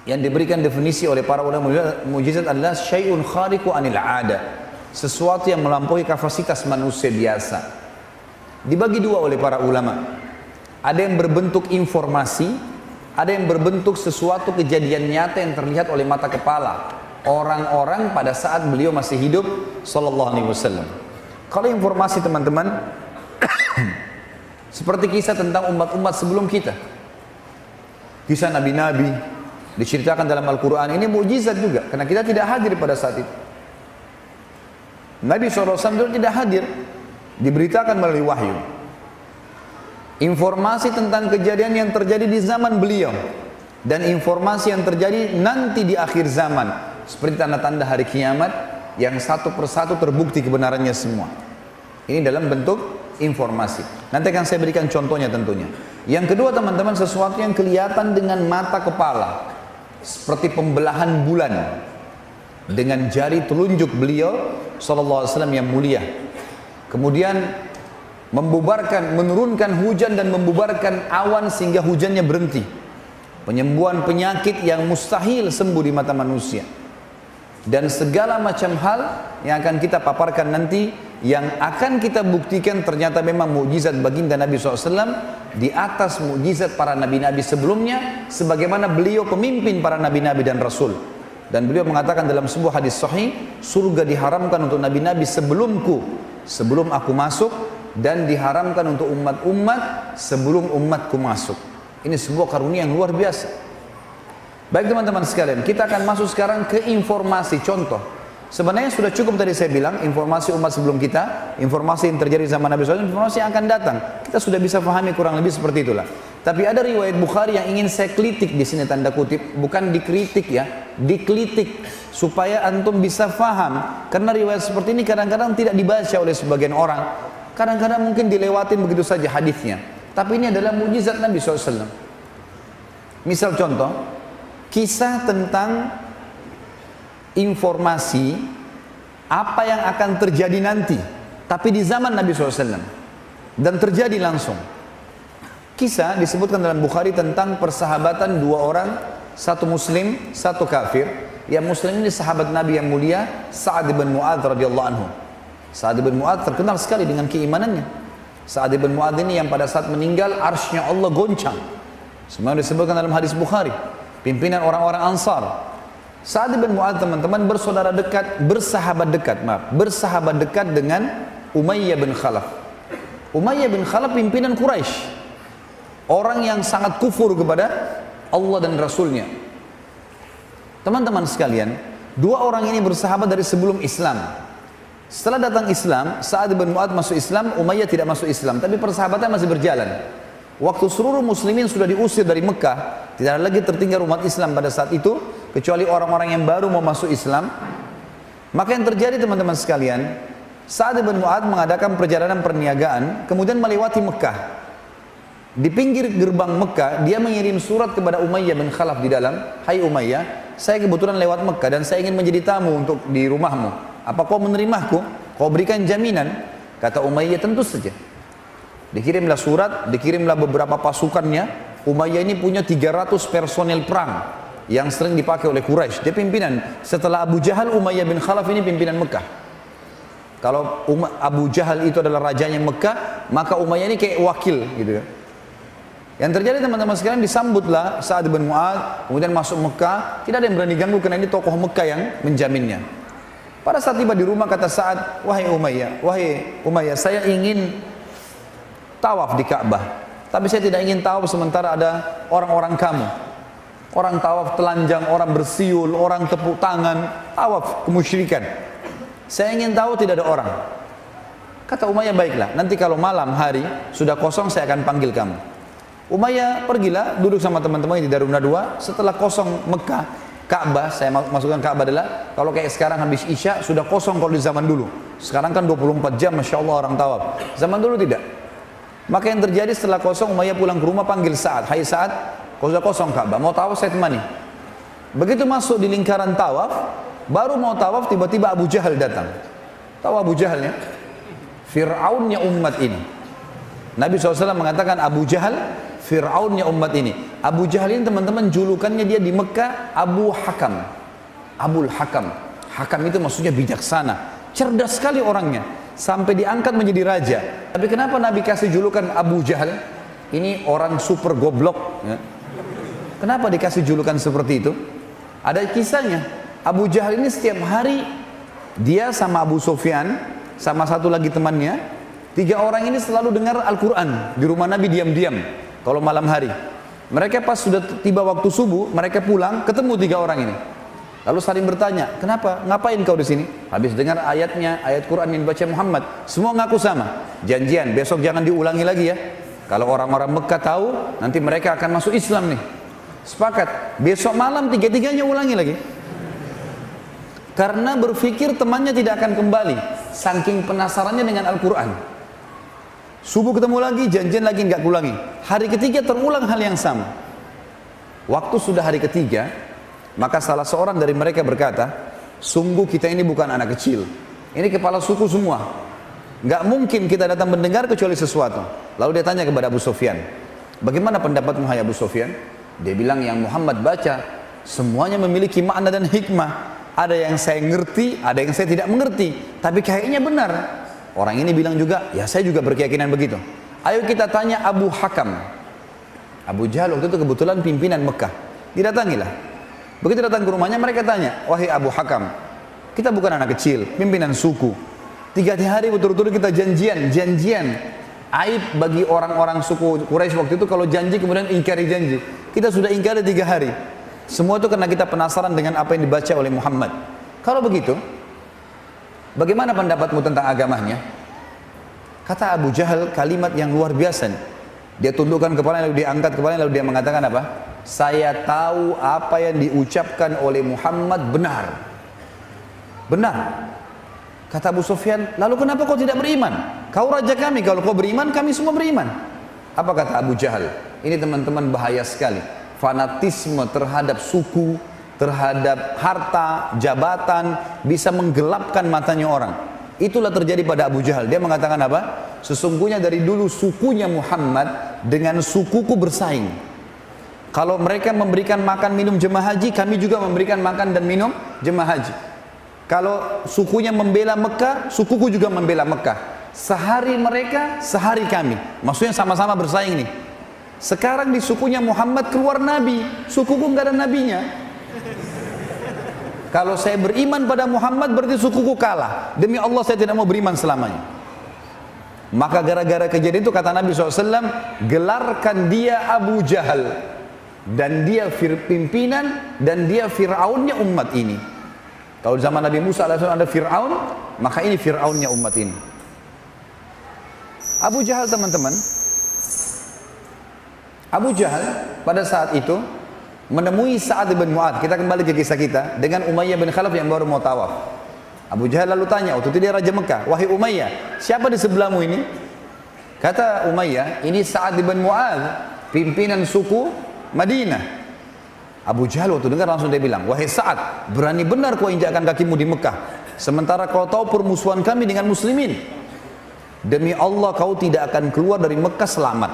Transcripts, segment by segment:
yang diberikan definisi oleh para ulama mukjizat adalah syai'un khariqu anil 'ada, sesuatu yang melampaui kapasitas manusia biasa. Dibagi dua oleh para ulama. Ada yang berbentuk informasi, ada yang berbentuk sesuatu kejadian nyata yang terlihat oleh mata kepala orang-orang pada saat beliau masih hidup sallallahu alaihi wasallam. Kalau informasi teman-teman seperti kisah tentang umat-umat sebelum kita, kisah nabi-nabi diceritakan dalam Al-Quran, ini mukjizat juga karena kita tidak hadir pada saat itu. Nabi SAW itu tidak hadir, diberitakan melalui wahyu. Informasi tentang kejadian yang terjadi di zaman beliau dan informasi yang terjadi nanti di akhir zaman, seperti tanda-tanda hari kiamat yang satu persatu terbukti kebenarannya semua. Ini dalam bentuk informasi. Nanti akan saya berikan contohnya tentunya. Yang kedua teman-teman, sesuatu yang kelihatan dengan mata kepala, seperti pembelahan bulan dengan jari telunjuk beliau sallallahu alaihi wasallam yang mulia. Kemudian membubarkan, menurunkan hujan dan membubarkan awan sehingga hujannya berhenti. Penyembuhan penyakit yang mustahil sembuh di mata manusia. Dan segala macam hal yang akan kita paparkan nanti, yang akan kita buktikan ternyata memang mukjizat baginda Nabi SAW di atas mukjizat para nabi-nabi sebelumnya, sebagaimana beliau pemimpin para nabi-nabi dan rasul. Dan beliau mengatakan dalam sebuah hadis sahih, surga diharamkan untuk nabi-nabi sebelumku, sebelum aku masuk, dan diharamkan untuk umat-umat sebelum umatku masuk. Ini sebuah karunia yang luar biasa. Baik teman-teman sekalian, kita akan masuk sekarang ke informasi. Contoh, sebenarnya sudah cukup tadi saya bilang, informasi umat sebelum kita, informasi yang terjadi zaman Nabi SAW, informasi yang akan datang. Kita sudah bisa pahami kurang lebih seperti itulah. Tapi ada riwayat Bukhari yang ingin saya kritik di sini, tanda kutip, bukan dikritik ya, dikritik supaya antum bisa faham. Karena riwayat seperti ini kadang-kadang tidak dibaca oleh sebagian orang, kadang-kadang mungkin dilewatin begitu saja hadisnya. Tapi ini adalah mukjizat Nabi SAW. Misal contoh, kisah tentang informasi apa yang akan terjadi nanti, tapi di zaman Nabi SAW, dan terjadi langsung. Kisah disebutkan dalam Bukhari tentang persahabatan dua orang, satu muslim, satu kafir. Yang muslim ini sahabat Nabi yang mulia, Sa'ad bin Mu'adz radhiyallahu anhu. Sa'ad bin Mu'adz terkenal sekali dengan keimanannya. Sa'ad bin Mu'adz ini yang pada saat meninggal arsy-Nya Allah goncang. Semua disebutkan dalam hadis Bukhari. Pimpinan orang-orang Ansar. Sa'ad bin Mu'adz teman-teman bersaudara dekat, bersahabat dekat dengan Umayyah bin Khalaf. Umayyah bin Khalaf pimpinan Quraisy. Orang yang sangat kufur kepada Allah dan Rasulnya. Teman-teman sekalian, dua orang ini bersahabat dari sebelum Islam. Setelah datang Islam, Sa'ad bin Mu'adz masuk Islam, Umayyah tidak masuk Islam, tapi persahabatan masih berjalan. Waktu seluruh muslimin sudah diusir dari Mekah, tidak ada lagi tertinggal umat Islam pada saat itu, kecuali orang-orang yang baru mau masuk Islam. Maka yang terjadi teman-teman sekalian, Sa'ad bin Mu'adz mengadakan perjalanan perniagaan, kemudian melewati Mekah. Di pinggir gerbang Mekah, dia mengirim surat kepada Umayyah bin Khalaf di dalam, "Hai Umayyah, saya kebetulan lewat Mekah dan saya ingin menjadi tamu untuk di rumahmu. Apa kau menerimaku? Kau berikan jaminan?" Kata Umayyah, "Tentu saja." Dikirimlah surat, dikirimlah beberapa pasukannya. Umayyah ini punya 300 personel perang yang sering dipakai oleh Quraisy. Dia pimpinan. Setelah Abu Jahal, Umayyah bin Khalaf ini pimpinan Mekah. Kalau Abu Jahal itu adalah rajanya Mekah, maka Umayyah ini kayak wakil gitu. Yang terjadi teman-teman sekalian, disambutlah Sa'ad bin Mu'adz, kemudian masuk Mekah. Tidak ada yang berani ganggu karena ini tokoh Mekah yang menjaminnya. Pada saat tiba di rumah, kata Sa'ad, wahai Umayyah, saya ingin tawaf di Ka'bah, tapi saya tidak ingin tawaf sementara ada orang-orang kamu. Orang tawaf telanjang, orang bersiul, orang tepuk tangan, tawaf kemusyrikan. Saya ingin tahu tidak ada orang. Kata Umayyah, baiklah, nanti kalau malam hari sudah kosong saya akan panggil kamu. Umayyah pergilah, duduk sama teman-teman di Darun Nadwa. Setelah kosong Mekah, Ka'bah, saya masukkan Ka'bah adalah, kalau kayak sekarang habis Isya, sudah kosong kalau di zaman dulu. Sekarang kan 24 jam, Masya Allah orang tawaf. Zaman dulu tidak. Maka yang terjadi setelah kosong, Umayyah pulang ke rumah, panggil Sa'ad. Hai Sa'ad, kau sudah kosong Ka'bah, mau tawaf saya temani. Begitu masuk di lingkaran tawaf, baru mau tawaf, tiba-tiba Abu Jahal datang. Tahu Abu Jahalnya? Fir'aunnya umat ini. Nabi SAW mengatakan Abu Jahal Fir'aunnya umat ini. Abu Jahal ini teman-teman julukannya dia di Mekah Abu Hakam. Abul Hakam. Hakam itu maksudnya bijaksana. Cerdas sekali orangnya. Sampai diangkat menjadi raja. Tapi kenapa Nabi kasih julukan Abu Jahal? Ini orang super goblok. Ya. Kenapa dikasih julukan seperti itu? Ada kisahnya. Abu Jahal ini setiap hari dia sama Abu Sufyan, sama satu lagi temannya, 3 orang ini selalu dengar Al-Quran di rumah Nabi diam-diam kalau malam hari. Mereka pas sudah tiba waktu subuh, mereka pulang, ketemu 3 orang ini. Lalu saling bertanya, kenapa? Ngapain kau di sini? Habis dengar ayatnya, ayat Quran yang dibaca Muhammad, semua ngaku sama. Janjian, besok jangan diulangi lagi ya. Kalau orang-orang Mekah tahu, nanti mereka akan masuk Islam nih. Sepakat, besok malam 3-3-nya ulangi lagi. Karena berpikir temannya tidak akan kembali, saking penasarannya dengan Al-Quran. Subuh ketemu lagi, janjian lagi nggak ulangi. Hari ketiga terulang hal yang sama. Waktu sudah hari ketiga, maka salah seorang dari mereka berkata, sungguh kita ini bukan anak kecil, ini kepala suku semua, nggak mungkin kita datang mendengar kecuali sesuatu. Lalu dia tanya kepada Abu Sufyan, bagaimana pendapatmu hai Abu Sufyan? Dia bilang yang Muhammad baca semuanya memiliki makna dan hikmah. Ada yang saya ngerti, ada yang saya tidak mengerti, tapi kayaknya benar. Orang ini bilang juga, ya saya juga berkeyakinan begitu. Ayo kita tanya Abu Hakam. Abu Jahal waktu itu kebetulan pimpinan Mekah. Didatangilah. Begitu datang ke rumahnya, mereka tanya, wahai Abu Hakam, kita bukan anak kecil, pimpinan suku. 3 hari betul-betul kita janjian. Aib bagi orang-orang suku Quraisy waktu itu kalau janji kemudian ingkari janji. Kita sudah ingkari 3 hari. Semua itu karena kita penasaran dengan apa yang dibaca oleh Muhammad. Kalau begitu, bagaimana pendapatmu tentang agamanya? Kata Abu Jahal kalimat yang luar biasa. Dia tundukkan kepalanya, lalu dia angkat kepalanya, lalu dia mengatakan apa? Saya tahu apa yang diucapkan oleh Muhammad benar. Benar. Kata Abu Sufyan, lalu kenapa kau tidak beriman? Kau raja kami, kalau kau beriman, kami semua beriman. Apa kata Abu Jahal? Ini teman-teman bahaya sekali. Fanatisme terhadap suku, terhadap harta, jabatan, bisa menggelapkan matanya orang. Itulah terjadi pada Abu Jahal. Dia mengatakan apa? Sesungguhnya dari dulu sukunya Muhammad dengan sukuku bersaing. Kalau mereka memberikan makan minum jemaah haji, kami juga memberikan makan dan minum jemaah haji. Kalau sukunya membela Mekah, sukuku juga membela Mekah. Sehari mereka, sehari kami. Maksudnya sama-sama bersaing nih. Sekarang di sukunya Muhammad keluar Nabi, sukuku nggak ada nabinya. Kalau saya beriman pada Muhammad berarti sukuku kalah. Demi Allah saya tidak mau beriman selamanya. Maka gara-gara kejadian itu kata Nabi SAW, gelarkan dia Abu Jahal. Dan dia pimpinan dan dia Fir'aunnya umat ini. Kalau zaman Nabi Musa AS ada Fir'aun, maka ini Fir'aunnya umat ini. Abu Jahal teman-teman, Abu Jahal pada saat itu menemui Sa'ad bin Mu'ad. Kita kembali ke kisah kita dengan Umayyah bin Khalaf yang baru mau tawaf. Abu Jahal lalu tanya, waktu itu dia Raja Mekah, wahai Umayyah, siapa di sebelahmu ini? Kata Umayyah, ini Sa'ad bin Mu'ad, pimpinan suku Madinah. Abu Jahal waktu dengar langsung dia bilang, wahai Sa'ad, berani benar kau injakkan kakimu di Mekah, sementara kau tahu permusuhan kami dengan muslimin. Demi Allah kau tidak akan keluar dari Mekah selamat.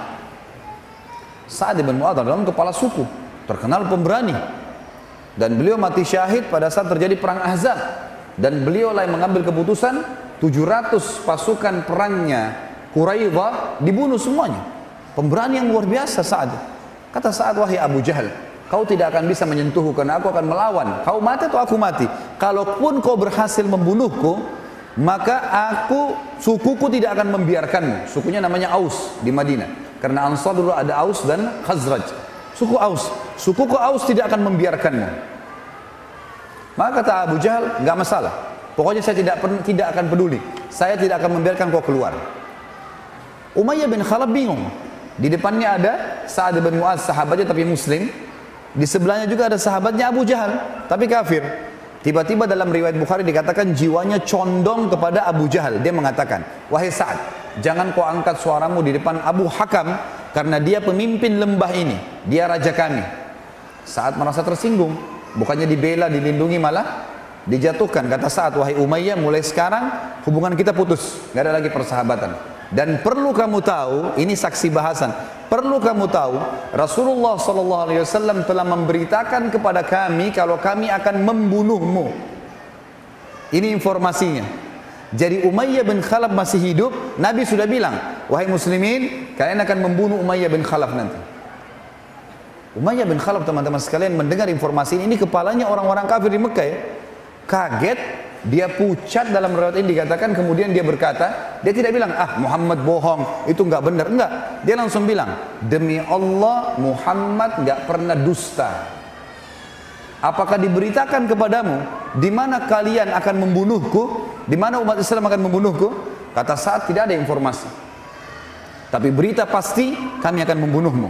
Sa'ad bin Mu'adz adalah kepala suku, terkenal pemberani, dan beliau mati syahid pada saat terjadi perang Ahzab, dan beliau lah yang mengambil keputusan 700 pasukan perangnya Quraidah dibunuh semuanya. Pemberani yang luar biasa Sa'ad. Kata Sa'ad, wahai Abu Jahal, kau tidak akan bisa menyentuhku karena aku akan melawan. Kau mati atau aku mati. Kalaupun kau berhasil membunuhku, maka sukuku tidak akan membiarkanmu. Sukunya namanya Aus di Madinah. Karena Ansar dulu ada Aus dan Khazraj. Suku Aus. Sukuku Aus tidak akan membiarkanmu. Maka kata Abu Jahal, nggak masalah. Pokoknya saya tidak akan peduli. Saya tidak akan membiarkan kau keluar. Umayyah bin Khalaf bingung. Di depannya ada Sa'ad bin Mu'adz, sahabatnya tapi muslim. Di sebelahnya juga ada sahabatnya Abu Jahal, tapi kafir. Tiba-tiba dalam riwayat Bukhari dikatakan jiwanya condong kepada Abu Jahal. Dia mengatakan, wahai Sa'ad, jangan kau angkat suaramu di depan Abu Hakam, karena dia pemimpin lembah ini, dia raja kami. Sa'ad merasa tersinggung. Bukannya dibela, dilindungi, malah dijatuhkan. Kata Sa'ad, wahai Umayyah, mulai sekarang hubungan kita putus, gak ada lagi persahabatan. Dan perlu kamu tahu, ini saksi bahasan, perlu kamu tahu, Rasulullah SAW telah memberitakan kepada kami kalau kami akan membunuhmu. Ini informasinya. Jadi Umayyah bin Khalaf masih hidup, Nabi sudah bilang, wahai muslimin, kalian akan membunuh Umayyah bin Khalaf nanti. Umayyah bin Khalaf, teman-teman sekalian, mendengar informasi ini kepalanya orang-orang kafir di Mekah ya. Kaget, dia pucat, dalam riwayat ini dikatakan, kemudian dia berkata, dia tidak bilang, ah Muhammad bohong, itu enggak benar, enggak. Dia langsung bilang, demi Allah Muhammad enggak pernah dusta. Apakah diberitakan kepadamu di mana kalian akan membunuhku, di mana umat Islam akan membunuhku? Kata Sa'ad, tidak ada informasi. Tapi berita pasti kami akan membunuhmu.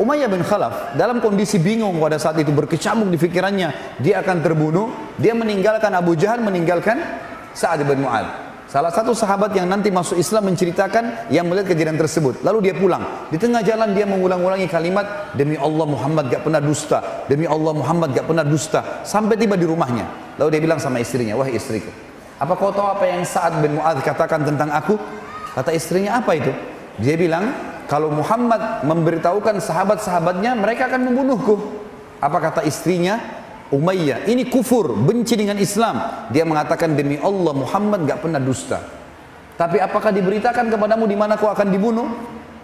Umayyah bin Khalaf dalam kondisi bingung pada saat itu, berkecamuk di pikirannya dia akan terbunuh. Dia meninggalkan Abu Jahal, meninggalkan Sa'ad bin Mu'adz. Salah satu sahabat yang nanti masuk Islam menceritakan yang melihat kejadian tersebut. Lalu dia pulang. Di tengah jalan dia mengulang-ulangi kalimat, demi Allah Muhammad gak pernah dusta, demi Allah Muhammad gak pernah dusta, sampai tiba di rumahnya. Lalu dia bilang sama istrinya, wahai istriku, apa kau tahu apa yang Sa'ad bin Mu'adz katakan tentang aku? Kata istrinya, apa itu? Dia bilang, kalau Muhammad memberitahukan sahabat-sahabatnya, mereka akan membunuhku. Apa kata istrinya? Umayyah, ini kufur, benci dengan Islam. Dia mengatakan, demi Allah Muhammad gak pernah dusta. Tapi apakah diberitakan kepadamu di mana kau akan dibunuh?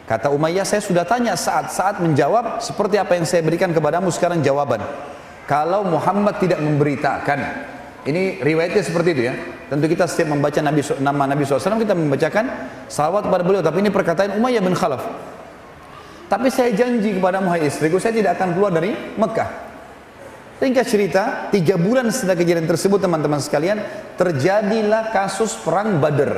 Kata Umayyah, saya sudah tanya saat menjawab seperti apa yang saya berikan kepadamu sekarang jawaban. Kalau Muhammad tidak memberitakan, ini riwayatnya seperti itu ya. Tentu kita setiap membaca nama Nabi SAW, kita membacakan salawat kepada beliau. Tapi ini perkataan Umayyah bin Khalaf. Tapi saya janji kepadamu, hai istriku, saya tidak akan keluar dari Mekah. Ringkas cerita, 3 bulan setelah kejadian tersebut, teman-teman sekalian, terjadilah kasus perang Badr.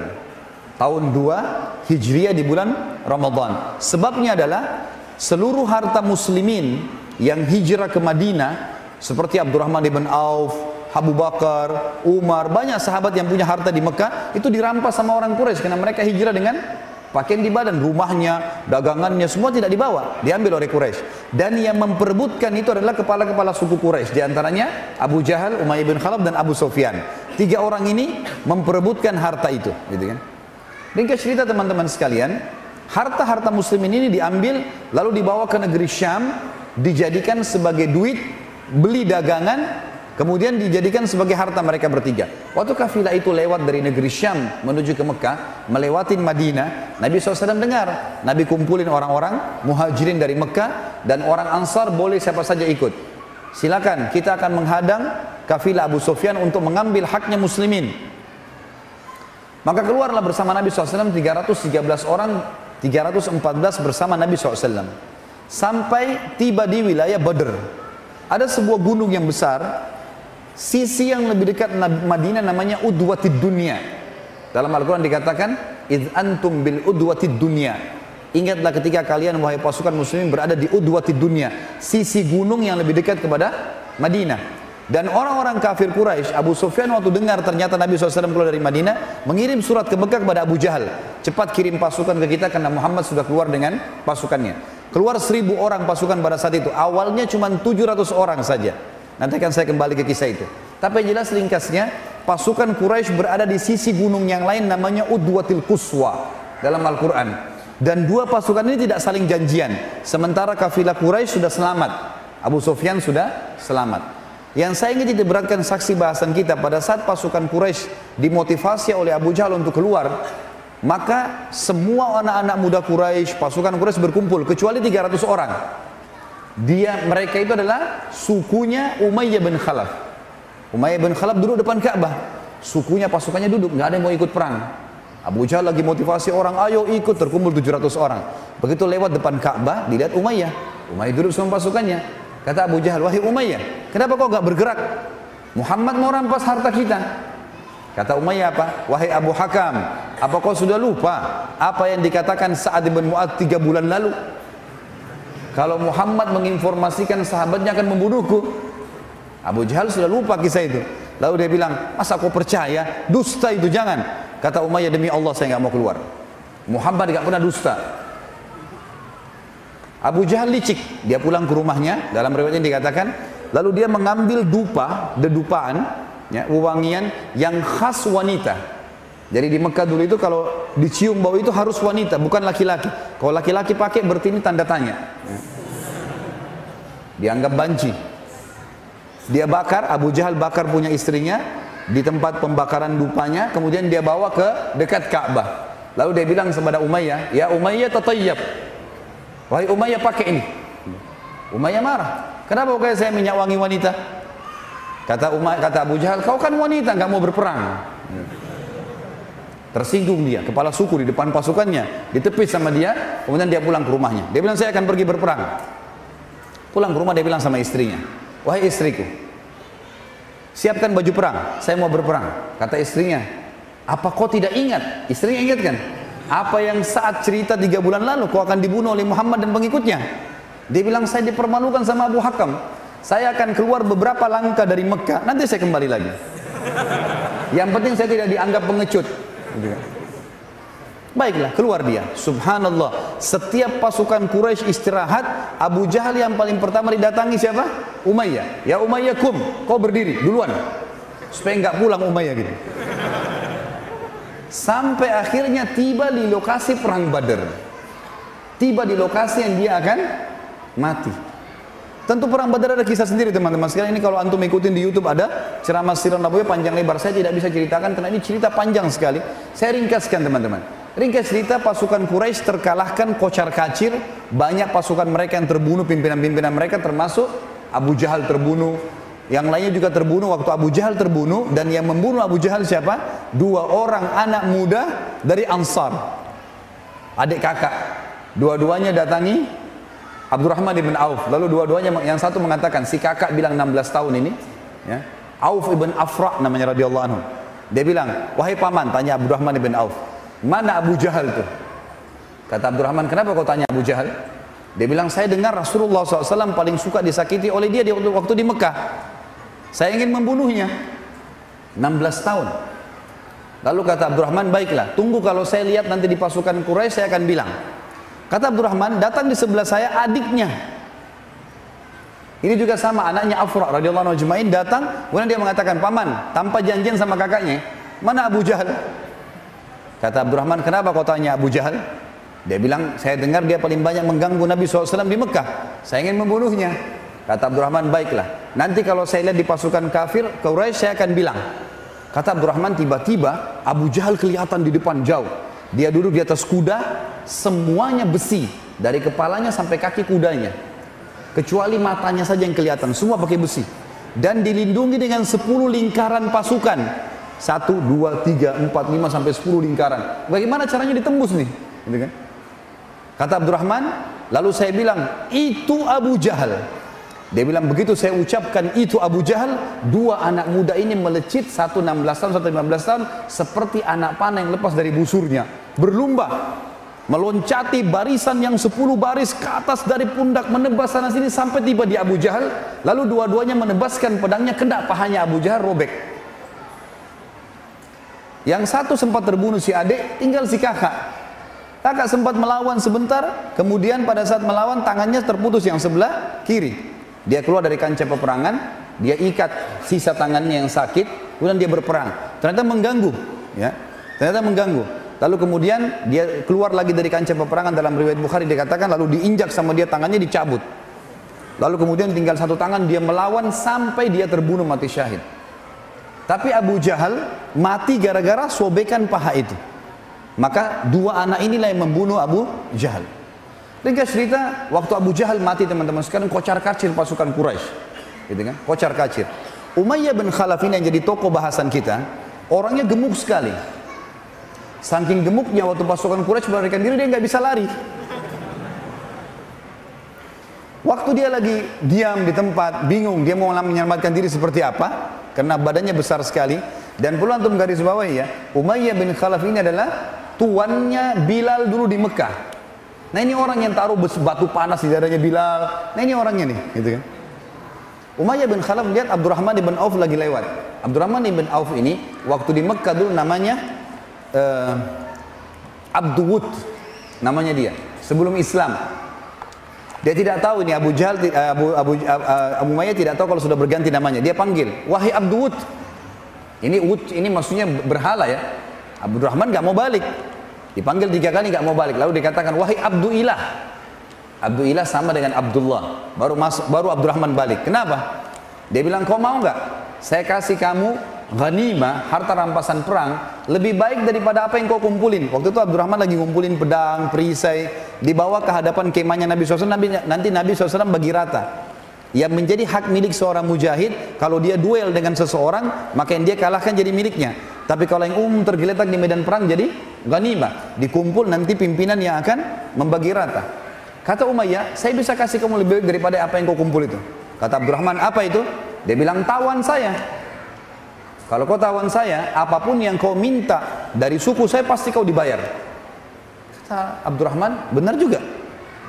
Tahun 2 Hijriah di bulan Ramadan. Sebabnya adalah seluruh harta muslimin yang hijrah ke Madinah, seperti Abdurrahman ibn Auf, Abu Bakar, Umar, banyak sahabat yang punya harta di Mekah, itu dirampas sama orang Quraisy karena mereka hijrah dengan pakaian di badan, rumahnya, dagangannya, semua tidak dibawa, diambil oleh Quraisy. Dan yang memperebutkan itu adalah kepala-kepala suku Quraisy, diantaranya Abu Jahal, Umayyah bin Khalaf, dan Abu Sufyan. 3 orang ini memperebutkan harta itu, gitu kan. Ringkas cerita teman-teman sekalian, harta-harta muslimin ini diambil, lalu dibawa ke negeri Syam, dijadikan sebagai duit, beli dagangan, kemudian dijadikan sebagai harta mereka bertiga. Waktu kafilah itu lewat dari negeri Syam menuju ke Mekah, melewatin Madinah, Nabi SAW dengar, Nabi kumpulin orang-orang muhajirin dari Mekah, dan orang Ansar boleh siapa saja ikut. Silakan, kita akan menghadang kafilah Abu Sufyan untuk mengambil haknya muslimin. Maka keluarlah bersama Nabi SAW 313 orang, 314 bersama Nabi SAW. Sampai tiba di wilayah Badr. Ada sebuah gunung yang besar, sisi yang lebih dekat Madinah namanya Udwatid Dunya. Dalam Al-Quran dikatakan, idh antum bil udwatid dunya. Ingatlah ketika kalian wahai pasukan muslimin berada di Udwatid Dunya, sisi gunung yang lebih dekat kepada Madinah. Dan orang-orang kafir Quraisy, Abu Sufyan waktu dengar ternyata Nabi SAW keluar dari Madinah, mengirim surat ke Mekah kepada Abu Jahal, cepat kirim pasukan ke kita karena Muhammad sudah keluar dengan pasukannya. Keluar 1000 orang pasukan pada saat itu. Awalnya cuma 700 orang saja. Nanti akan saya kembali ke kisah itu. Tapi yang jelas ringkasnya, pasukan Quraisy berada di sisi gunung yang lain namanya Udwatil Quswa dalam Al-Quran. Dan 2 pasukan ini tidak saling janjian. Sementara kafilah Quraisy sudah selamat, Abu Sufyan sudah selamat. Yang saya ingin diberatkan saksi bahasan kita, pada saat pasukan Quraisy dimotivasi oleh Abu Jahal untuk keluar, maka semua anak-anak muda Quraisy, pasukan Quraisy berkumpul, kecuali 300 orang. Mereka itu adalah sukunya Umayyah bin Khalaf. Umayyah bin Khalaf duduk depan Ka'bah, sukunya pasukannya duduk, nggak ada yang mau ikut perang. Abu Jahal lagi motivasi orang, ayo ikut, terkumpul 700 orang. Begitu lewat depan Ka'bah, dilihat Umayyah. Umayyah duduk sama pasukannya. Kata Abu Jahal, wahai Umayyah, kenapa kau gak bergerak? Muhammad mau rampas harta kita. Kata Umayyah apa? Wahai Abu Hakam, apa kau sudah lupa apa yang dikatakan Sa'ad bin Mu'adz 3 bulan lalu? Kalau Muhammad menginformasikan sahabatnya akan membunuhku. Abu Jahal sudah lupa kisah itu. Lalu dia bilang, masa kau percaya? Dusta itu, jangan. Kata Umayyah, demi Allah saya gak mau keluar. Muhammad gak pernah dusta. Abu Jahal licik, dia pulang ke rumahnya, dalam riwayat ini dikatakan, lalu dia mengambil dedupaan, ya, wewangian yang khas wanita. Jadi di Mekah dulu itu kalau dicium bau itu harus wanita, bukan laki-laki. Kalau laki-laki pakai berarti ini tanda tanya. Dianggap banci. Dia bakar, Abu Jahal bakar punya istrinya di tempat pembakaran dupanya, kemudian dia bawa ke dekat Ka'bah. Lalu dia bilang kepada Umayyah, "Ya Umayyah tatayyab." Wahai Umayyah pakai ini. Umayyah marah. Kenapa pakai saya minyak wangi wanita? Kata Abu Jahal, "Kau kan wanita, nggak mau berperang." Tersinggung dia, kepala suku di depan pasukannya, ditepis sama dia, kemudian dia pulang ke rumahnya. Dia bilang, "Saya akan pergi berperang." Pulang ke rumah dia bilang sama istrinya, "Wahai istriku, siapkan baju perang, saya mau berperang." Kata istrinya, "Apa kau tidak ingat?" Istrinya ingat kan? "Apa yang saat cerita 3 bulan lalu kau akan dibunuh oleh Muhammad dan pengikutnya?" Dia bilang, "Saya dipermalukan sama Abu Hakam. Saya akan keluar beberapa langkah dari Mekah, nanti saya kembali lagi. Yang penting saya tidak dianggap pengecut." Baiklah, keluar dia. Subhanallah, setiap pasukan Quraisy istirahat, Abu Jahal yang paling pertama didatangi siapa? Umayyah. "Ya Umayyah kum, kau berdiri duluan." Supaya nggak pulang Umayyah gitu. Sampai akhirnya tiba di lokasi perang Badar. Tiba di lokasi yang dia akan mati. Tentu perang Badar ada kisah sendiri teman-teman. Sekarang ini kalau antum ikutin di YouTube ada ceramah Sirah Nabawiyah panjang lebar. Saya tidak bisa ceritakan karena ini cerita panjang sekali. Saya ringkaskan teman-teman. Ringkas cerita, pasukan Quraisy terkalahkan kocar kacir. Banyak pasukan mereka yang terbunuh, pimpinan-pimpinan mereka termasuk Abu Jahal terbunuh. Yang lainnya juga terbunuh waktu Abu Jahal terbunuh. Dan yang membunuh Abu Jahal siapa? 2 orang anak muda dari Ansar, adik kakak. Dua-duanya datangi Abdurrahman ibn Auf. Lalu dua-duanya, yang satu mengatakan, si kakak bilang 16 tahun ini, ya, Auf ibn Afra namanya radhiyallahu anhu. Dia bilang, "Wahai paman," tanya Abdurrahman ibn Auf, "mana Abu Jahal itu?" Kata Abdurrahman, "Kenapa kau tanya Abu Jahal?" Dia bilang, "Saya dengar Rasulullah SAW paling suka disakiti oleh dia waktu di Mekah. Saya ingin membunuhnya." 16 tahun. Lalu kata Abdurrahman, "Baiklah, tunggu kalau saya lihat nanti di pasukan Quraisy saya akan bilang." Kata Abdurrahman, "Datang di sebelah saya adiknya." Ini juga sama, anaknya Afra radhiyallahu anhu ajma'in datang, kemudian dia mengatakan, "Paman, tanpa janjian sama kakaknya, mana Abu Jahal?" Kata Abdurrahman, "Kenapa kau tanya Abu Jahal?" Dia bilang, "Saya dengar dia paling banyak mengganggu Nabi SAW di Mekah. Saya ingin membunuhnya." Kata Abdurrahman, "Baiklah, nanti kalau saya lihat di pasukan kafir Quraisy saya akan bilang." Kata Abdurrahman, tiba-tiba Abu Jahal kelihatan di depan jauh. Dia duduk di atas kuda, semuanya besi, dari kepalanya sampai kaki kudanya. Kecuali matanya saja yang kelihatan, semua pakai besi. Dan dilindungi dengan 10 lingkaran pasukan. 1, 2, 3, 4, 5 sampai 10 lingkaran. Bagaimana caranya ditembus nih? Gitu kan? Kata Abdurrahman, lalu saya bilang, "Itu Abu Jahal." Dia bilang, begitu saya ucapkan itu Abu Jahal, 2 anak muda ini melecit, satu 16 tahun, satu 15 tahun, seperti anak panah yang lepas dari busurnya, berlumba, meloncati barisan yang 10 baris ke atas dari pundak, menebas sana sini sampai tiba di Abu Jahal. Lalu dua-duanya menebaskan pedangnya, kena pahanya Abu Jahal, robek. Yang satu sempat terbunuh si adik, tinggal si kakak. Kakak sempat melawan sebentar, kemudian pada saat melawan tangannya terputus yang sebelah kiri. Dia keluar dari kancah peperangan, dia ikat sisa tangannya yang sakit, kemudian dia berperang. Ternyata mengganggu, ya. Ternyata mengganggu. Lalu kemudian dia keluar lagi dari kancah peperangan, dalam riwayat Bukhari dikatakan lalu diinjak sama dia, tangannya dicabut. Lalu kemudian tinggal satu tangan, dia melawan sampai dia terbunuh mati syahid. Tapi Abu Jahal mati gara-gara sobekan paha itu. Maka 2 anak inilah yang membunuh Abu Jahal. Ringkas cerita, waktu Abu Jahal mati teman-teman, sekarang kocar kacir pasukan Quraisy, gitu kan? Kocar kacir. Umayyah bin Khalaf ini yang jadi tokoh bahasan kita, orangnya gemuk sekali. Saking gemuknya waktu pasukan Quraisy melarikan diri, dia nggak bisa lari. Waktu dia lagi diam di tempat, bingung dia mau menyelamatkan diri seperti apa, karena badannya besar sekali. Dan perlu antum garis bawahi ya, Umayyah bin Khalaf ini adalah tuannya Bilal dulu di Mekah. Nah ini orang yang taruh batu panas di dadanya Bilal. Nah ini orangnya nih, gitu kan. Umayyah bin Khalaf lihat Abdurrahman ibn Auf lagi lewat. Abdurrahman ibn Auf ini waktu di Mekah dulu namanya Abduwud, namanya dia sebelum Islam. Dia tidak tahu ini Abu Jahal, Abu Umayyah tidak tahu kalau sudah berganti namanya. Dia panggil, "Wahai Abduwud." Ini Wud ini maksudnya berhala ya. Abdurrahman nggak mau balik. Dipanggil 3 kali nggak mau balik. Lalu dikatakan, wahai Abdu Ilah. Abdu Ilah sama dengan Abdullah. Baru Abdurrahman balik. Kenapa? Dia bilang, kau mau nggak? Saya kasih kamu ghanimah, harta rampasan perang, lebih baik daripada apa yang kau kumpulin. Waktu itu Abdurrahman lagi ngumpulin pedang, perisai, dibawa ke hadapan kemahnya Nabi SAW. Nanti Nabi SAW bagi rata. Yang menjadi hak milik seorang mujahid, kalau dia duel dengan seseorang, maka yang dia kalahkan jadi miliknya. Tapi kalau yang tergeletak di medan perang jadi ghanimah, dikumpul, nanti pimpinan yang akan membagi rata. Kata Umayyah, saya bisa kasih kamu lebih baik daripada apa yang kau kumpul itu. Kata Abdurrahman, apa itu? Dia bilang, tawan saya. Kalau kau tawan saya, apapun yang kau minta dari suku saya pasti kau dibayar. Kata Abdurrahman, benar juga.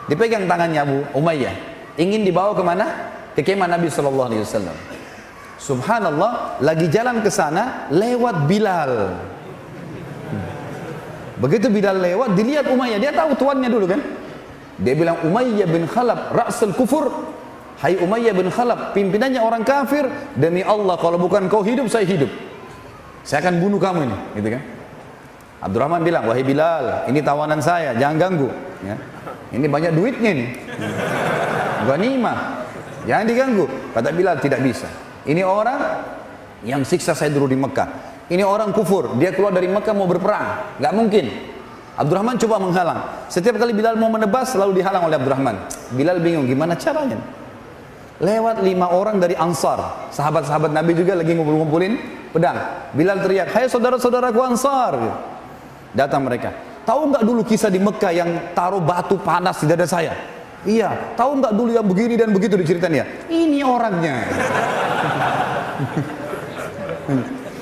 Dipegang tangannya Abu Umayyah, ingin dibawa kemana? Ke kemah Nabi SAW. Subhanallah, lagi jalan ke sana, lewat Bilal. Begitu Bilal lewat, dilihat Umayyah, dia tahu tuannya dulu kan? Dia bilang, Umayyah bin Khalaf, Ra'sul Kufur. Hai Umayyah bin Khalaf, pimpinannya orang kafir, demi Allah kalau bukan kau hidup, saya hidup. Saya akan bunuh kamu ini, gitu kan? Abdurrahman bilang, wahai Bilal, ini tawanan saya, jangan ganggu. Ya. Ini banyak duitnya nih. Ghanimah, jangan diganggu. Kata Bilal, tidak bisa. Ini orang yang siksa saya dulu di Mekah. Ini orang kufur, dia keluar dari Mekah mau berperang, nggak mungkin. Abdurrahman coba menghalang. Setiap kali Bilal mau menebas, selalu dihalang oleh Abdurrahman. Bilal bingung, gimana caranya? Lewat 5 orang dari Ansar, sahabat-sahabat Nabi juga lagi ngumpulin pedang. Bilal teriak, hai saudara-saudaraku Ansar. Datang mereka. Tahu nggak dulu kisah di Mekah yang taruh batu panas di dada saya? Iya. Tahu nggak dulu yang begini dan begitu diceritain ya? Ini orangnya.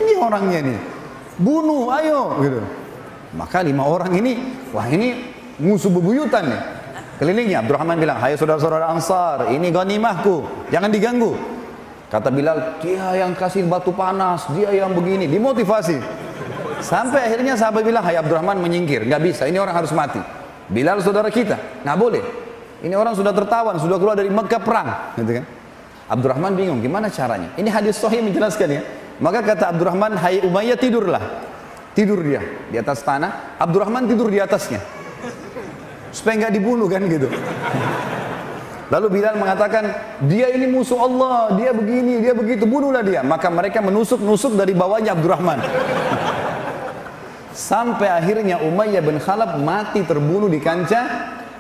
Ini orangnya nih. Bunuh, ayo. Gitu. Maka 5 orang ini, wah ini musuh bebuyutan nih. Kelilingnya, Abdurrahman bilang, hai saudara-saudara Ansar, ini ghanimahku, jangan diganggu. Kata Bilal, dia yang kasih batu panas, dia yang begini, dimotivasi. Sampai akhirnya sahabat bilang, hai Abdurrahman menyingkir, nggak bisa, ini orang harus mati. Bilal saudara kita, nggak boleh. Ini orang sudah tertawan, sudah keluar dari Mekah perang, gitu kan? Abdurrahman bingung, gimana caranya? Ini hadis sahih menjelaskan ya. Maka kata Abdurrahman, hai Umayyah tidurlah. Tidur dia di atas tanah, Abdurrahman tidur di atasnya. Supaya nggak dibunuh kan gitu. Lalu Bilal mengatakan, dia ini musuh Allah, dia begini, dia begitu, bunuhlah dia. Maka mereka menusuk-nusuk dari bawahnya Abdurrahman. Sampai akhirnya Umayyah bin Khalaf mati terbunuh di kancah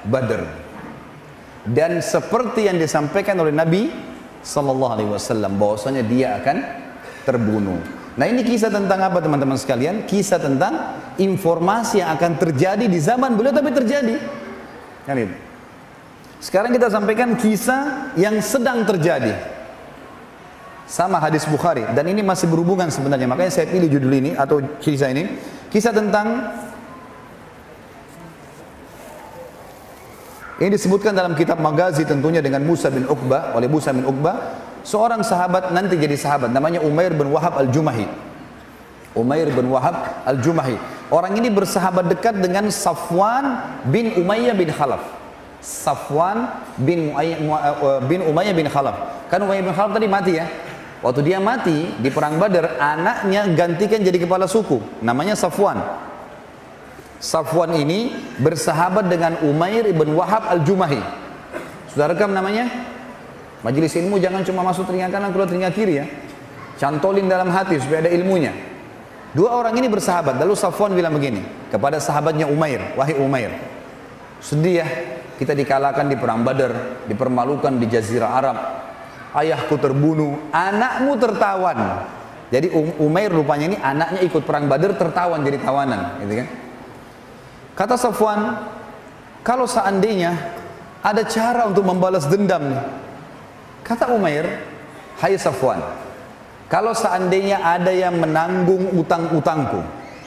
Badr. Dan seperti yang disampaikan oleh Nabi SAW, bahwasanya dia akan terbunuh. Nah ini kisah tentang apa teman-teman sekalian? Kisah tentang informasi yang akan terjadi di zaman beliau tapi terjadi. Kan itu. Sekarang kita sampaikan kisah yang sedang terjadi. Sama hadis Bukhari dan ini masih berhubungan sebenarnya. Makanya saya pilih judul ini atau kisah ini. Kisah tentang ini disebutkan dalam kitab Maghazi tentunya dengan Musa bin Uqbah, oleh Musa bin Uqbah. Seorang sahabat nanti jadi sahabat namanya Umair bin Wahab al-Jumahi. Umair bin Wahab al-Jumahi. Orang ini bersahabat dekat dengan Safwan bin Umayyah bin Khalaf. Safwan bin Umayyah bin Khalaf. Kan Umayyah bin Khalaf tadi mati ya. Waktu dia mati di perang Badar, anaknya gantikan jadi kepala suku. Namanya Safwan. Safwan ini bersahabat dengan Umair bin Wahab al-Jumahi. Sudah rekam namanya? Majelis ilmu jangan cuma masuk telinga kanan keluar telinga kiri ya. Cantolin dalam hati supaya ada ilmunya. 2 orang ini bersahabat. Lalu Safwan bilang begini kepada sahabatnya Umair, wahai Umair, sedih ya kita dikalahkan di perang Badar, dipermalukan di Jazirah Arab. Ayahku terbunuh, anakmu tertawan. Jadi Umair rupanya ini anaknya ikut perang Badar tertawan jadi tawanan, gitu kan? Kata Safwan, kalau seandainya ada cara untuk membalas dendam nih. Kata Umair, hai Safwan, kalau seandainya ada yang menanggung utang-utangku,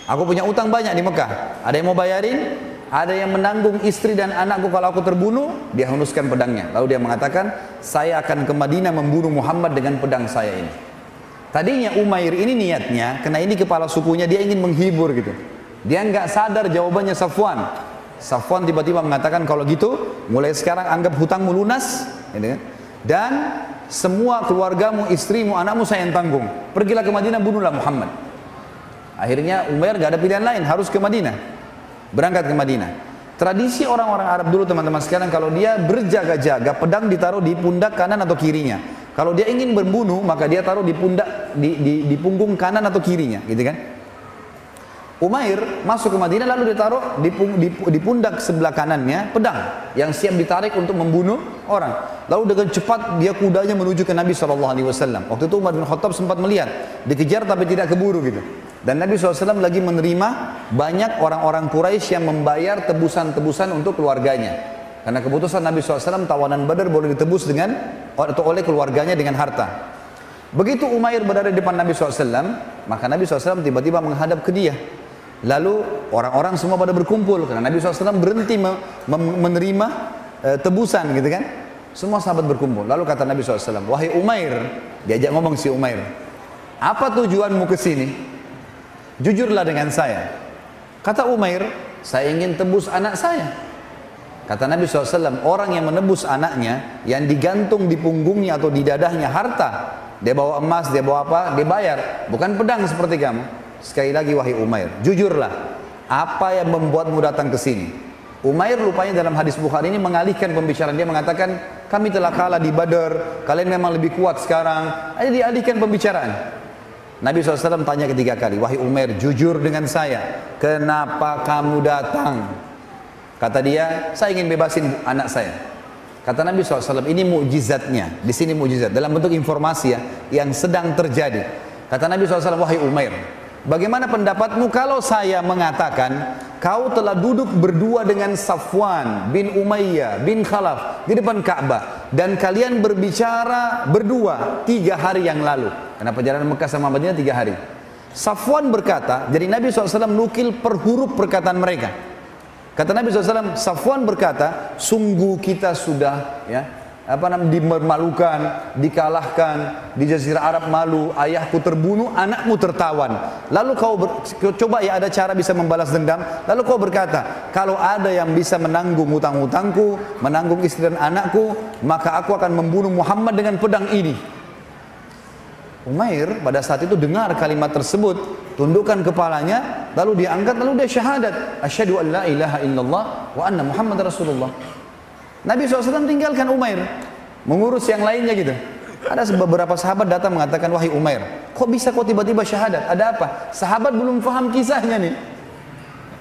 aku punya utang banyak di Mekah, ada yang mau bayarin, ada yang menanggung istri dan anakku kalau aku terbunuh, dia henuskan pedangnya. Lalu dia mengatakan, saya akan ke Madinah membunuh Muhammad dengan pedang saya ini. Tadinya Umair ini niatnya, karena ini kepala sukunya, dia ingin menghibur gitu. Dia nggak sadar jawabannya Safwan. Safwan tiba-tiba mengatakan, kalau gitu, mulai sekarang anggap hutangmu lunas, gitu kan? Dan semua keluargamu, istrimu, anakmu saya yang tanggung. Pergilah ke Madinah, bunuhlah Muhammad. Akhirnya Umair gak ada pilihan lain, harus ke Madinah. Berangkat ke Madinah. Tradisi orang-orang Arab dulu teman-teman sekalian, kalau dia berjaga-jaga, pedang ditaruh di pundak kanan atau kirinya. Kalau dia ingin membunuh, maka dia taruh di pundak, di punggung kanan atau kirinya, gitu kan? Umair masuk ke Madinah lalu ditaruh di pundak sebelah kanannya pedang yang siap ditarik untuk membunuh orang. Lalu dengan cepat dia kudanya menuju ke Nabi SAW. Waktu itu Umar bin Khattab sempat melihat, dikejar tapi tidak keburu gitu. Dan Nabi SAW lagi menerima banyak orang-orang Quraisy yang membayar tebusan-tebusan untuk keluarganya. Karena keputusan Nabi SAW tawanan Badar boleh ditebus dengan atau oleh keluarganya dengan harta. Begitu Umair berada di depan Nabi SAW, maka Nabi SAW tiba-tiba menghadap ke dia. Lalu orang-orang semua pada berkumpul karena Nabi SAW berhenti menerima tebusan gitu kan. Semua sahabat berkumpul. Lalu kata Nabi SAW, wahai Umair, diajak ngomong si Umair, apa tujuanmu ke sini? Jujurlah dengan saya. Kata Umair, saya ingin tebus anak saya. Kata Nabi SAW, orang yang menebus anaknya, yang digantung di punggungnya atau di dadahnya harta, dia bawa emas, dia bawa apa, dia bayar, bukan pedang seperti kamu. Sekali lagi wahai Umair, jujurlah, apa yang membuatmu datang ke sini? Umair rupanya dalam hadis Bukhari ini mengalihkan pembicaraan, dia mengatakan, kami telah kalah di Badar, kalian memang lebih kuat sekarang. Ayo dialihkan pembicaraan. Nabi SAW tanya ketiga kali, wahai Umair, jujur dengan saya, kenapa kamu datang? Kata dia, saya ingin bebasin anak saya. Kata Nabi SAW, ini mukjizatnya, di sini mukjizat, dalam bentuk informasi ya, yang sedang terjadi. Kata Nabi SAW, wahai Umair, bagaimana pendapatmu kalau saya mengatakan kau telah duduk berdua dengan Safwan bin Umayyah bin Khalaf di depan Ka'bah dan kalian berbicara berdua 3 hari yang lalu. Karena perjalanan Mekah sama Madinah 3 hari. Safwan berkata, jadi Nabi SAW nukil per huruf perkataan mereka. Kata Nabi SAW, Safwan berkata, sungguh kita sudah dimalukan, dikalahkan, di Jazirah Arab malu, ayahku terbunuh, anakmu tertawan. Lalu kau coba ya ada cara bisa membalas dendam. Lalu kau berkata, kalau ada yang bisa menanggung hutang-hutangku, menanggung istri dan anakku, maka aku akan membunuh Muhammad dengan pedang ini. Umair pada saat itu dengar kalimat tersebut, tundukkan kepalanya, lalu dia angkat, lalu dia syahadat, asyhadu an la ilaha illallah wa anna Muhammad Rasulullah. Nabi SAW tinggalkan Umair, mengurus yang lainnya gitu. Ada beberapa sahabat datang mengatakan, wahai Umair, kok bisa kau tiba-tiba syahadat? Ada apa? Sahabat belum paham kisahnya nih.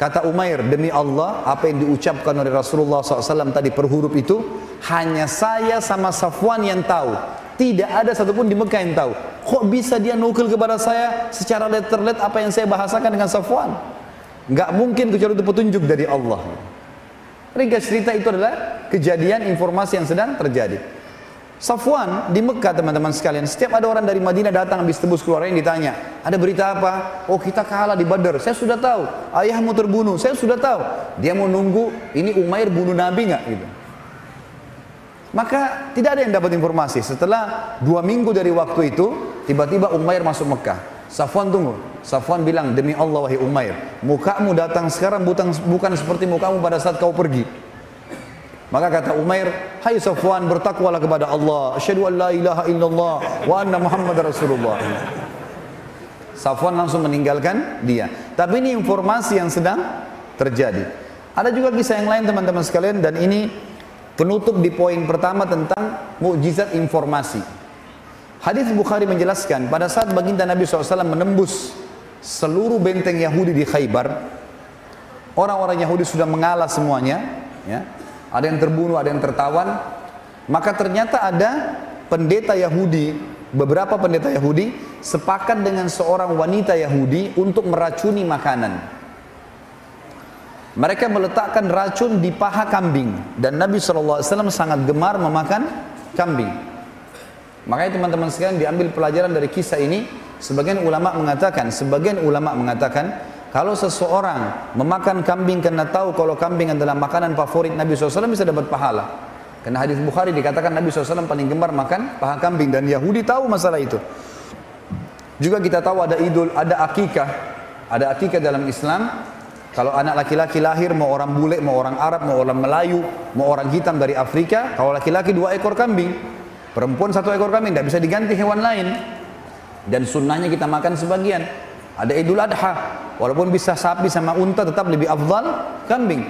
Kata Umair, demi Allah, apa yang diucapkan oleh Rasulullah SAW tadi per huruf itu, hanya saya sama Safwan yang tahu. Tidak ada satupun di Mekah yang tahu. Kok bisa dia nukil kepada saya secara letter-let apa yang saya bahasakan dengan Safwan? Nggak mungkin kecuali itu petunjuk dari Allah. Ringkas cerita itu adalah kejadian informasi yang sedang terjadi. Safwan di Mekah teman-teman sekalian, setiap ada orang dari Madinah datang habis tebus keluarnya ditanya, ada berita apa? Oh kita kalah di Badar, saya sudah tahu. Ayahmu terbunuh, saya sudah tahu. Dia mau nunggu ini Umair bunuh Nabi nggak gitu. Maka tidak ada yang dapat informasi. Setelah 2 minggu dari waktu itu, tiba-tiba Umair masuk Mekah. Safwan tunggu. Safwan bilang, demi Allah wahai Umair, mukamu datang sekarang bukan seperti mukamu pada saat kau pergi. Maka kata Umair, hai Safwan, bertakwalah kepada Allah, asyhadu an la ilaha illallah wa anna Muhammad Rasulullah. Safwan langsung meninggalkan dia. Tapi ini informasi yang sedang terjadi. Ada juga kisah yang lain teman-teman sekalian, dan ini penutup di poin pertama tentang mukjizat informasi. Hadis Bukhari menjelaskan, pada saat baginda Nabi SAW menembus seluruh benteng Yahudi di Khaybar, orang-orang Yahudi sudah mengalah semuanya, ya. Ada yang terbunuh, ada yang tertawan. Maka ternyata ada pendeta Yahudi, beberapa pendeta Yahudi sepakat dengan seorang wanita Yahudi untuk meracuni makanan. Mereka meletakkan racun di paha kambing, dan Nabi SAW sangat gemar memakan kambing. Makanya teman-teman sekalian diambil pelajaran dari kisah ini. Sebagian ulama mengatakan kalau seseorang memakan kambing karena tahu kalau kambing adalah makanan favorit Nabi SAW, bisa dapat pahala. Karena hadis Bukhari dikatakan Nabi SAW paling gemar makan paha kambing, dan Yahudi tahu masalah itu. Juga kita tahu ada ada akikah dalam Islam. Kalau anak laki-laki lahir, mau orang bule, mau orang Arab, mau orang Melayu, mau orang hitam dari Afrika, kalau laki-laki 2 ekor kambing, perempuan 1 ekor kambing, tidak bisa diganti hewan lain. Dan sunnahnya kita makan sebagian. Ada Idul Adha, walaupun bisa sapi sama unta tetap lebih afdal kambing.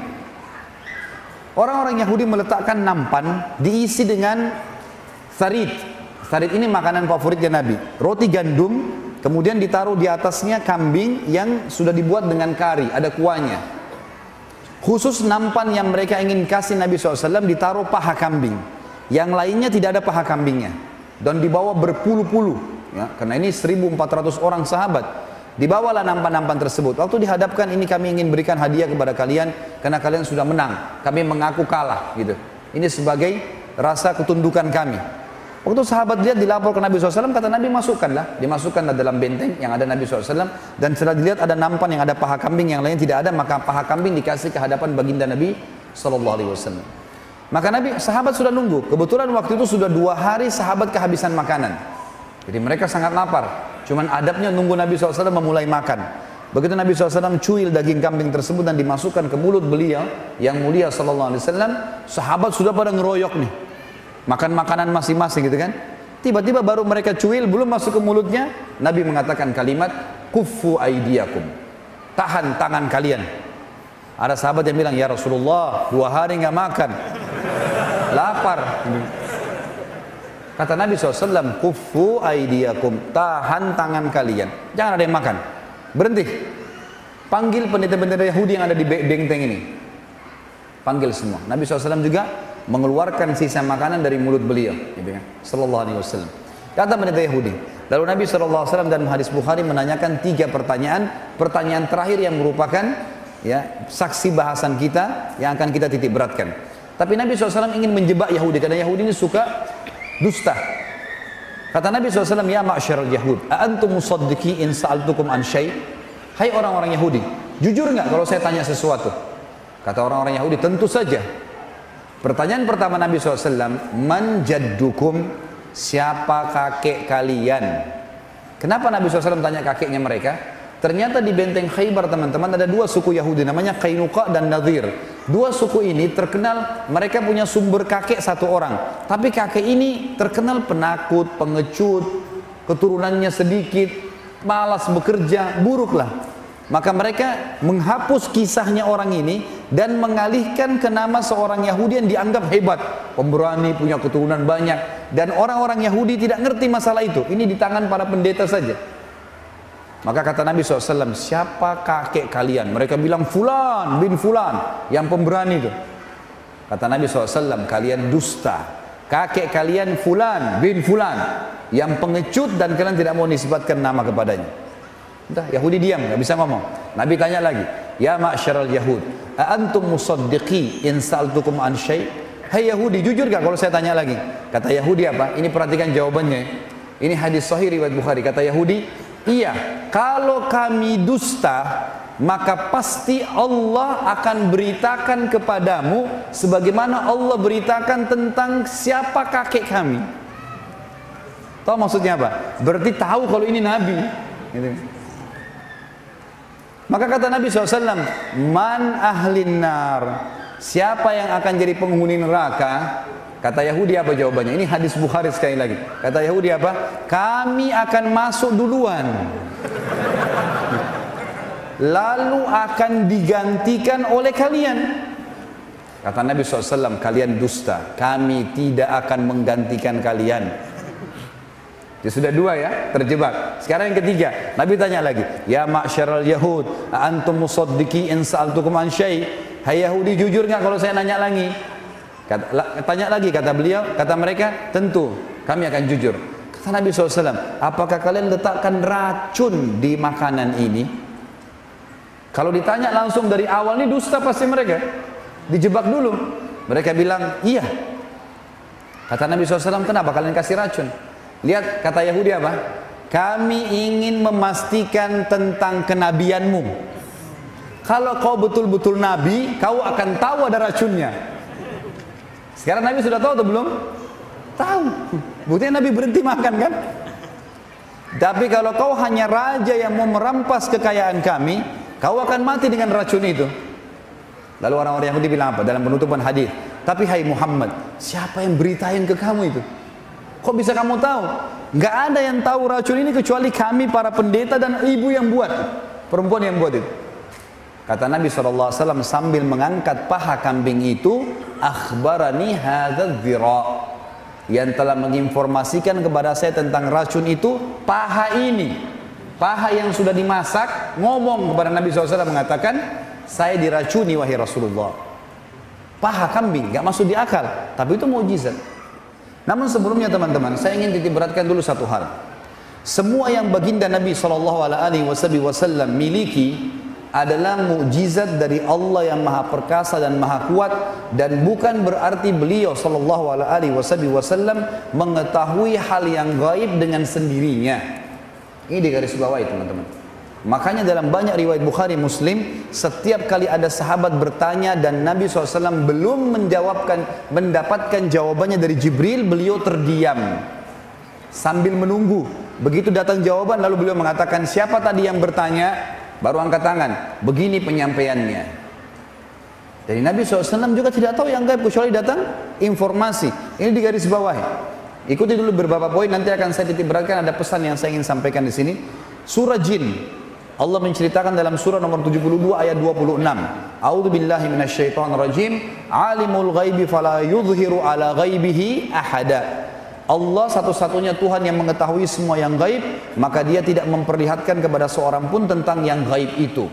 Orang-orang Yahudi meletakkan nampan diisi dengan sarid. Sarid ini makanan favoritnya Nabi. Roti gandum, kemudian ditaruh di atasnya kambing yang sudah dibuat dengan kari, ada kuahnya. Khusus nampan yang mereka ingin kasih Nabi SAW ditaruh paha kambing. Yang lainnya tidak ada paha kambingnya. Dan dibawa berpuluh-puluh. Ya, karena ini 1.400 orang sahabat. Dibawalah nampan-nampan tersebut. Waktu dihadapkan, ini kami ingin berikan hadiah kepada kalian karena kalian sudah menang. Kami mengaku kalah, gitu. Ini sebagai rasa ketundukan kami. Waktu sahabat lihat, dilapor ke Nabi SAW, kata Nabi masukkanlah. Dimasukkanlah dalam benteng yang ada Nabi SAW. Dan setelah dilihat ada nampan yang ada paha kambing, yang lain tidak ada, maka paha kambing dikasih ke hadapan baginda Nabi SAW. Maka sahabat sudah nunggu. Kebetulan waktu itu sudah 2 hari sahabat kehabisan makanan. Jadi mereka sangat lapar. Cuman adabnya nunggu Nabi SAW memulai makan. Begitu Nabi SAW cuil daging kambing tersebut dan dimasukkan ke mulut beliau yang mulia SAW, sahabat sudah pada ngeroyok nih, makan makanan masing-masing gitu kan. Tiba-tiba baru mereka cuil, belum masuk ke mulutnya, Nabi mengatakan kalimat kuffu aidiakum, tahan tangan kalian. Ada sahabat yang bilang, ya Rasulullah 2 hari nggak makan, lapar. Kata Nabi SAW, kuffu aidiakum, tahan tangan kalian, jangan ada yang makan, berhenti. Panggil pendeta-pendeta Yahudi yang ada di benteng ini, panggil semua. Nabi SAW juga mengeluarkan sisa makanan dari mulut beliau, gitu kan? Sallallahu alaihi wasallam. Kata pendeta Yahudi. Lalu Nabi SAW dalam hadis Bukhari menanyakan 3 pertanyaan. Pertanyaan terakhir yang merupakan ya saksi bahasan kita yang akan kita titik beratkan. Tapi Nabi SAW ingin menjebak Yahudi karena Yahudi ini suka dusta. Kata Nabi SAW, ya ma'syaral Yahud, a'antum musaddiqi in sa'altukum an syai'? Hai orang-orang Yahudi, jujur nggak kalau saya tanya sesuatu? Kata orang-orang Yahudi, tentu saja. Pertanyaan pertama Nabi SAW, man jaddukum, siapa kakek kalian? Kenapa Nabi SAW tanya kakeknya mereka? Ternyata di benteng Khaybar teman-teman ada 2 suku Yahudi, namanya Qainuqa dan Nadir. 2 suku ini terkenal mereka punya sumber kakek 1 orang. Tapi kakek ini terkenal penakut, pengecut, keturunannya sedikit, malas bekerja, buruk lah. Maka mereka menghapus kisahnya orang ini dan mengalihkan ke nama seorang Yahudi yang dianggap hebat, pemberani, punya keturunan banyak. Dan orang-orang Yahudi tidak ngerti masalah itu. Ini di tangan para pendeta saja. Maka kata Nabi SAW, siapa kakek kalian? Mereka bilang Fulan bin Fulan, yang pemberani itu. Kata Nabi SAW, kalian dusta. Kakek kalian Fulan bin Fulan, yang pengecut dan kalian tidak mau nisbatkan nama kepadanya. Entah, Yahudi diam, nggak bisa ngomong. Nabi tanya lagi, ya ma'syaral Yahud, a'antum musaddiqi in sa'altukum an syai'? Hai Yahudi, jujur gak kalau saya tanya lagi? Kata Yahudi apa? Ini perhatikan jawabannya. Ini hadis sahih riwayat Bukhari. Kata Yahudi, iya, kalau kami dusta, maka pasti Allah akan beritakan kepadamu sebagaimana Allah beritakan tentang siapa kakek kami. Tahu maksudnya apa? Berarti tahu kalau ini Nabi. Gitu. Maka kata Nabi SAW, man ahlin nar, siapa yang akan jadi penghuni neraka? Kata Yahudi apa jawabannya? Ini hadis Bukhari sekali lagi. Kata Yahudi apa? Kami akan masuk duluan, lalu akan digantikan oleh kalian. Kata Nabi SAW, kalian dusta, kami tidak akan menggantikan kalian. Dia sudah 2 ya, terjebak. Sekarang yang ketiga, Nabi tanya lagi, ya ma'syaral Yahud, antum musaddiqi in sa'altukum an syai'? Hai Yahudi, jujur nggak kalau saya nanya lagi? Tanya lagi, kata beliau, kata mereka, tentu kami akan jujur. Kata Nabi SAW, apakah kalian letakkan racun di makanan ini? Kalau ditanya langsung dari awal, ini dusta pasti mereka. Dijebak dulu. Mereka bilang, iya. Kata Nabi SAW, kenapa kalian kasih racun? Lihat kata Yahudi apa? Kami ingin memastikan tentang kenabianmu. Kalau kau betul-betul nabi, kau akan tahu ada racunnya. Sekarang Nabi sudah tahu atau belum? Tahu. Buktinya Nabi berhenti makan kan? Tapi kalau kau hanya raja yang mau merampas kekayaan kami, kau akan mati dengan racun itu. Lalu orang-orang Yahudi bilang apa? Dalam penutupan hadis, tapi hai Muhammad, siapa yang beritain ke kamu itu? Kok bisa kamu tahu? Nggak ada yang tahu racun ini kecuali kami para pendeta dan ibu yang buat, perempuan yang buat itu. Kata Nabi SAW sambil mengangkat paha kambing itu, akhbarani hadzal dzira, yang telah menginformasikan kepada saya tentang racun itu, paha ini, paha yang sudah dimasak, ngomong kepada Nabi SAW mengatakan, saya diracuni wahai Rasulullah. Paha kambing, nggak masuk di akal, tapi itu mukjizat. Namun sebelumnya teman-teman, saya ingin titik beratkan dulu satu hal. Semua yang baginda Nabi SAW miliki adalah mukjizat dari Allah yang maha perkasa dan maha kuat, dan bukan berarti beliau SAW mengetahui hal yang gaib dengan sendirinya. Ini digarisbawahi teman-teman. Makanya dalam banyak riwayat Bukhari Muslim, setiap kali ada sahabat bertanya dan Nabi SAW belum mendapatkan jawabannya dari Jibril, beliau terdiam sambil menunggu. Begitu datang jawaban, lalu beliau mengatakan, siapa tadi yang bertanya? Baru angkat tangan, begini penyampaiannya. Jadi Nabi SAW juga tidak tahu yang gaib kecuali datang informasi. Ini digarisbawahi. Ikuti dulu beberapa poin, nanti akan saya titik beratkan, ada pesan yang saya ingin sampaikan di sini. Surah Jin, Allah menceritakan dalam surah nomor 72 ayat 26. A'udzu billahi minasyaitonir rajim. Alimul ghaibi fala yudhhiru ala ghaibihi ahada. Allah satu-satunya Tuhan yang mengetahui semua yang gaib, maka dia tidak memperlihatkan kepada seorang pun tentang yang gaib itu.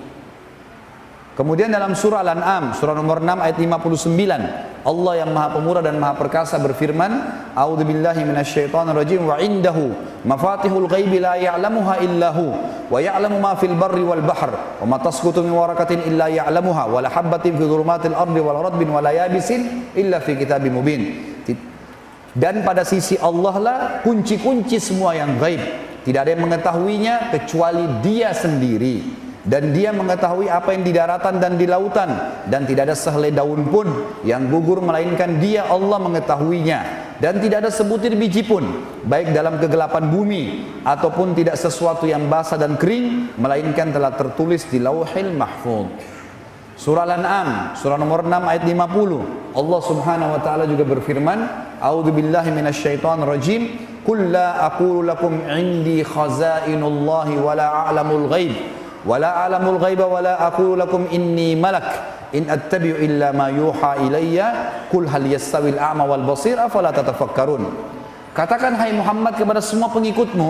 Kemudian dalam surah Al-An'am, surah nomor 6 ayat 59, Allah yang maha pemurah dan maha perkasa berfirman, A'udzu billahi minasyaitonir rajim, wa indahu mafatihul ghaibi la ya'lamuha illahu wa ya'lamu ma fil barri wal bahr wa ma tasqutu min waraqatin illa ya'lamuha wa la habatin fi dhulumatil ardi wal radbin wa la yabisin illa fi kitabim mubin. Dan pada sisi Allah lah kunci-kunci semua yang gaib. Tidak ada yang mengetahuinya kecuali Dia sendiri. Dan Dia mengetahui apa yang di daratan dan di lautan, dan tidak ada sehelai daun pun yang gugur melainkan Dia, Allah, mengetahuinya. Dan tidak ada sebutir biji pun baik dalam kegelapan bumi ataupun tidak sesuatu yang basah dan kering melainkan telah tertulis di Lauhil Mahfuz. Surah Al-An'am, surah nomor 6 ayat 50, Allah Subhanahu wa taala juga berfirman, A'udzu billahi minasyaitonir rajim, qul la aqulu lakum 'indi khazainullahi wa la a'lamul ghaib wala a'lamul ghaiba wala aqulu lakum inni malak in attabi'u illa ma yuha ilayya qul hal yastawil a'ma wal basir afala tatafakkarun. Katakan hai Muhammad kepada semua pengikutmu,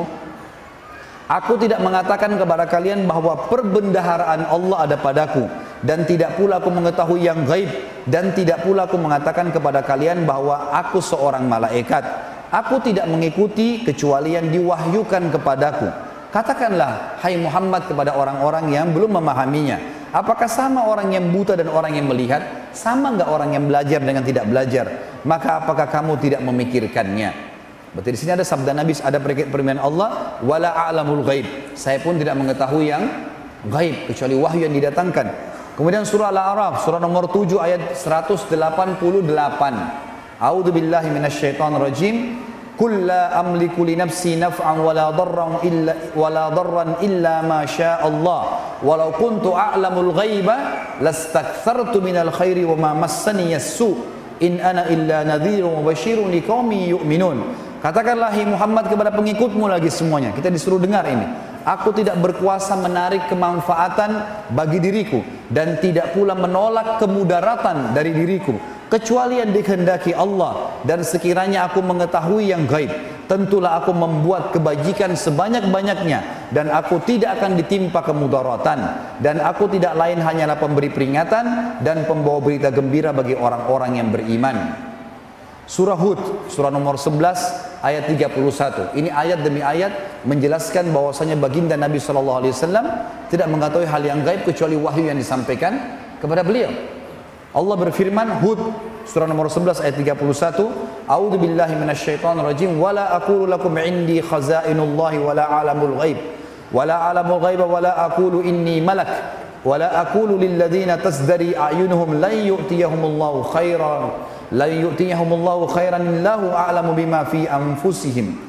aku tidak mengatakan kepada kalian bahwa perbendaharaan Allah ada padaku, dan tidak pula aku mengetahui yang gaib, dan tidak pula aku mengatakan kepada kalian bahwa aku seorang malaikat. Aku tidak mengikuti kecuali yang diwahyukan kepadaku. Katakanlah hai Muhammad kepada orang-orang yang belum memahaminya, apakah sama orang yang buta dan orang yang melihat? Sama enggak orang yang belajar dengan tidak belajar? Maka apakah kamu tidak memikirkannya? Berarti di sini ada sabda Nabi, ada firman Allah, wala a'lamul ghaib. Saya pun tidak mengetahui yang gaib kecuali wahyu yang didatangkan. Kemudian surah Al-A'raf, surah nomor 7 ayat 188. A'udzu billahi minasyaitonir rajim. Qul la amliku li nafsi naf'an wala darran illa ma syaa Allah walau kuntu a'lamul ghaiba lastakthartu minal khairi wa ma massani as-su in ana illa nadhirun wa basyirun liqaumin yu'minun. Katakanlah hai Muhammad kepada pengikutmu lagi semuanya, kita disuruh dengar ini, aku tidak berkuasa menarik kemanfaatan bagi diriku dan tidak pula menolak kemudaratan dari diriku kecuali yang dikehendaki Allah, dan sekiranya aku mengetahui yang gaib, tentulah aku membuat kebajikan sebanyak-banyaknya dan aku tidak akan ditimpa kemudaratan, dan aku tidak lain hanyalah pemberi peringatan dan pembawa berita gembira bagi orang-orang yang beriman. Surah Hud, surah nomor 11 ayat 31. Ini ayat demi ayat menjelaskan bahwasanya baginda Nabi SAW tidak mengetahui hal yang gaib kecuali wahyu yang disampaikan kepada beliau. Allah berfirman, Hud surah nomor 11 ayat 31, A'udzu billahi minasyaitonir rajim, wala aqulu lakum 'indi khazainullahi wala a'lamul ghaib wala a'lamul ghaiba wala aqulu inni malak wala aqulu lil ladzina tasdari a'yunuhum lan yu'tiyahumullahu khairan illahu a'lamu bima fi anfusihim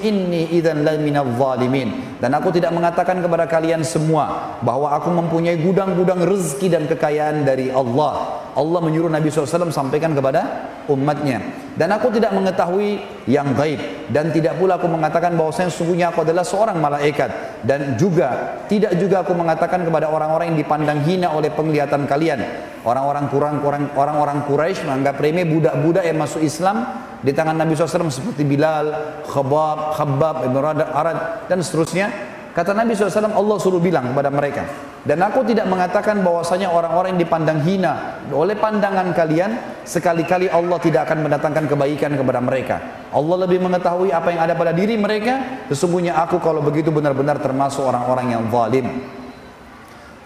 inni idzan la minadh zalimin. Dan aku tidak mengatakan kepada kalian semua bahwa aku mempunyai gudang-gudang rezeki dan kekayaan dari Allah. Allah menyuruh Nabi SAW sampaikan kepada umatnya, Dan aku tidak mengetahui yang gaib, dan tidak pula aku mengatakan bahwasanya sesungguhnya aku adalah seorang malaikat, dan juga tidak juga aku mengatakan kepada orang-orang yang dipandang hina oleh penglihatan kalian. Orang-orang Quraisy menganggap remeh budak-budak yang masuk Islam di tangan Nabi SAW seperti Bilal, Khabbab, Ibn Arad dan seterusnya. Kata Nabi SAW, Allah suruh bilang kepada mereka, dan aku tidak mengatakan bahwasanya orang-orang yang dipandang hina oleh pandangan kalian, sekali-kali Allah tidak akan mendatangkan kebaikan kepada mereka. Allah lebih mengetahui apa yang ada pada diri mereka. Sesungguhnya aku kalau begitu benar-benar termasuk orang-orang yang zalim.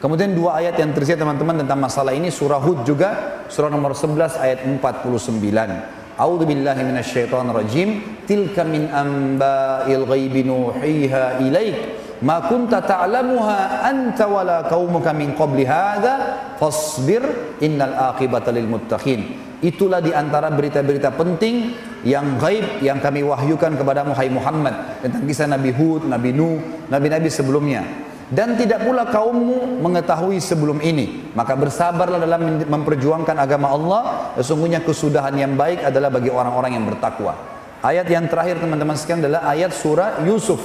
Kemudian dua ayat yang tersisa teman-teman tentang masalah ini, surah Hud juga, surah nomor 11 ayat 49. A'udzu billahi minasyaitonir rajim. Tilka min amba'il ghaibi nuhiha ilaik ma kunta ta'lamuha anta wala qaumuka min qabli hadza fasbir innal aqibata lil muttaqin. Itulah di antara berita-berita penting yang gaib yang kami wahyukan kepadamu hai Muhammad tentang kisah Nabi Hud, Nabi Nuh, nabi-nabi sebelumnya. Dan tidak pula kaummu mengetahui sebelum ini. Maka bersabarlah dalam memperjuangkan agama Allah. Sesungguhnya kesudahan yang baik adalah bagi orang-orang yang bertakwa. Ayat yang terakhir teman-teman sekalian adalah ayat surah Yusuf,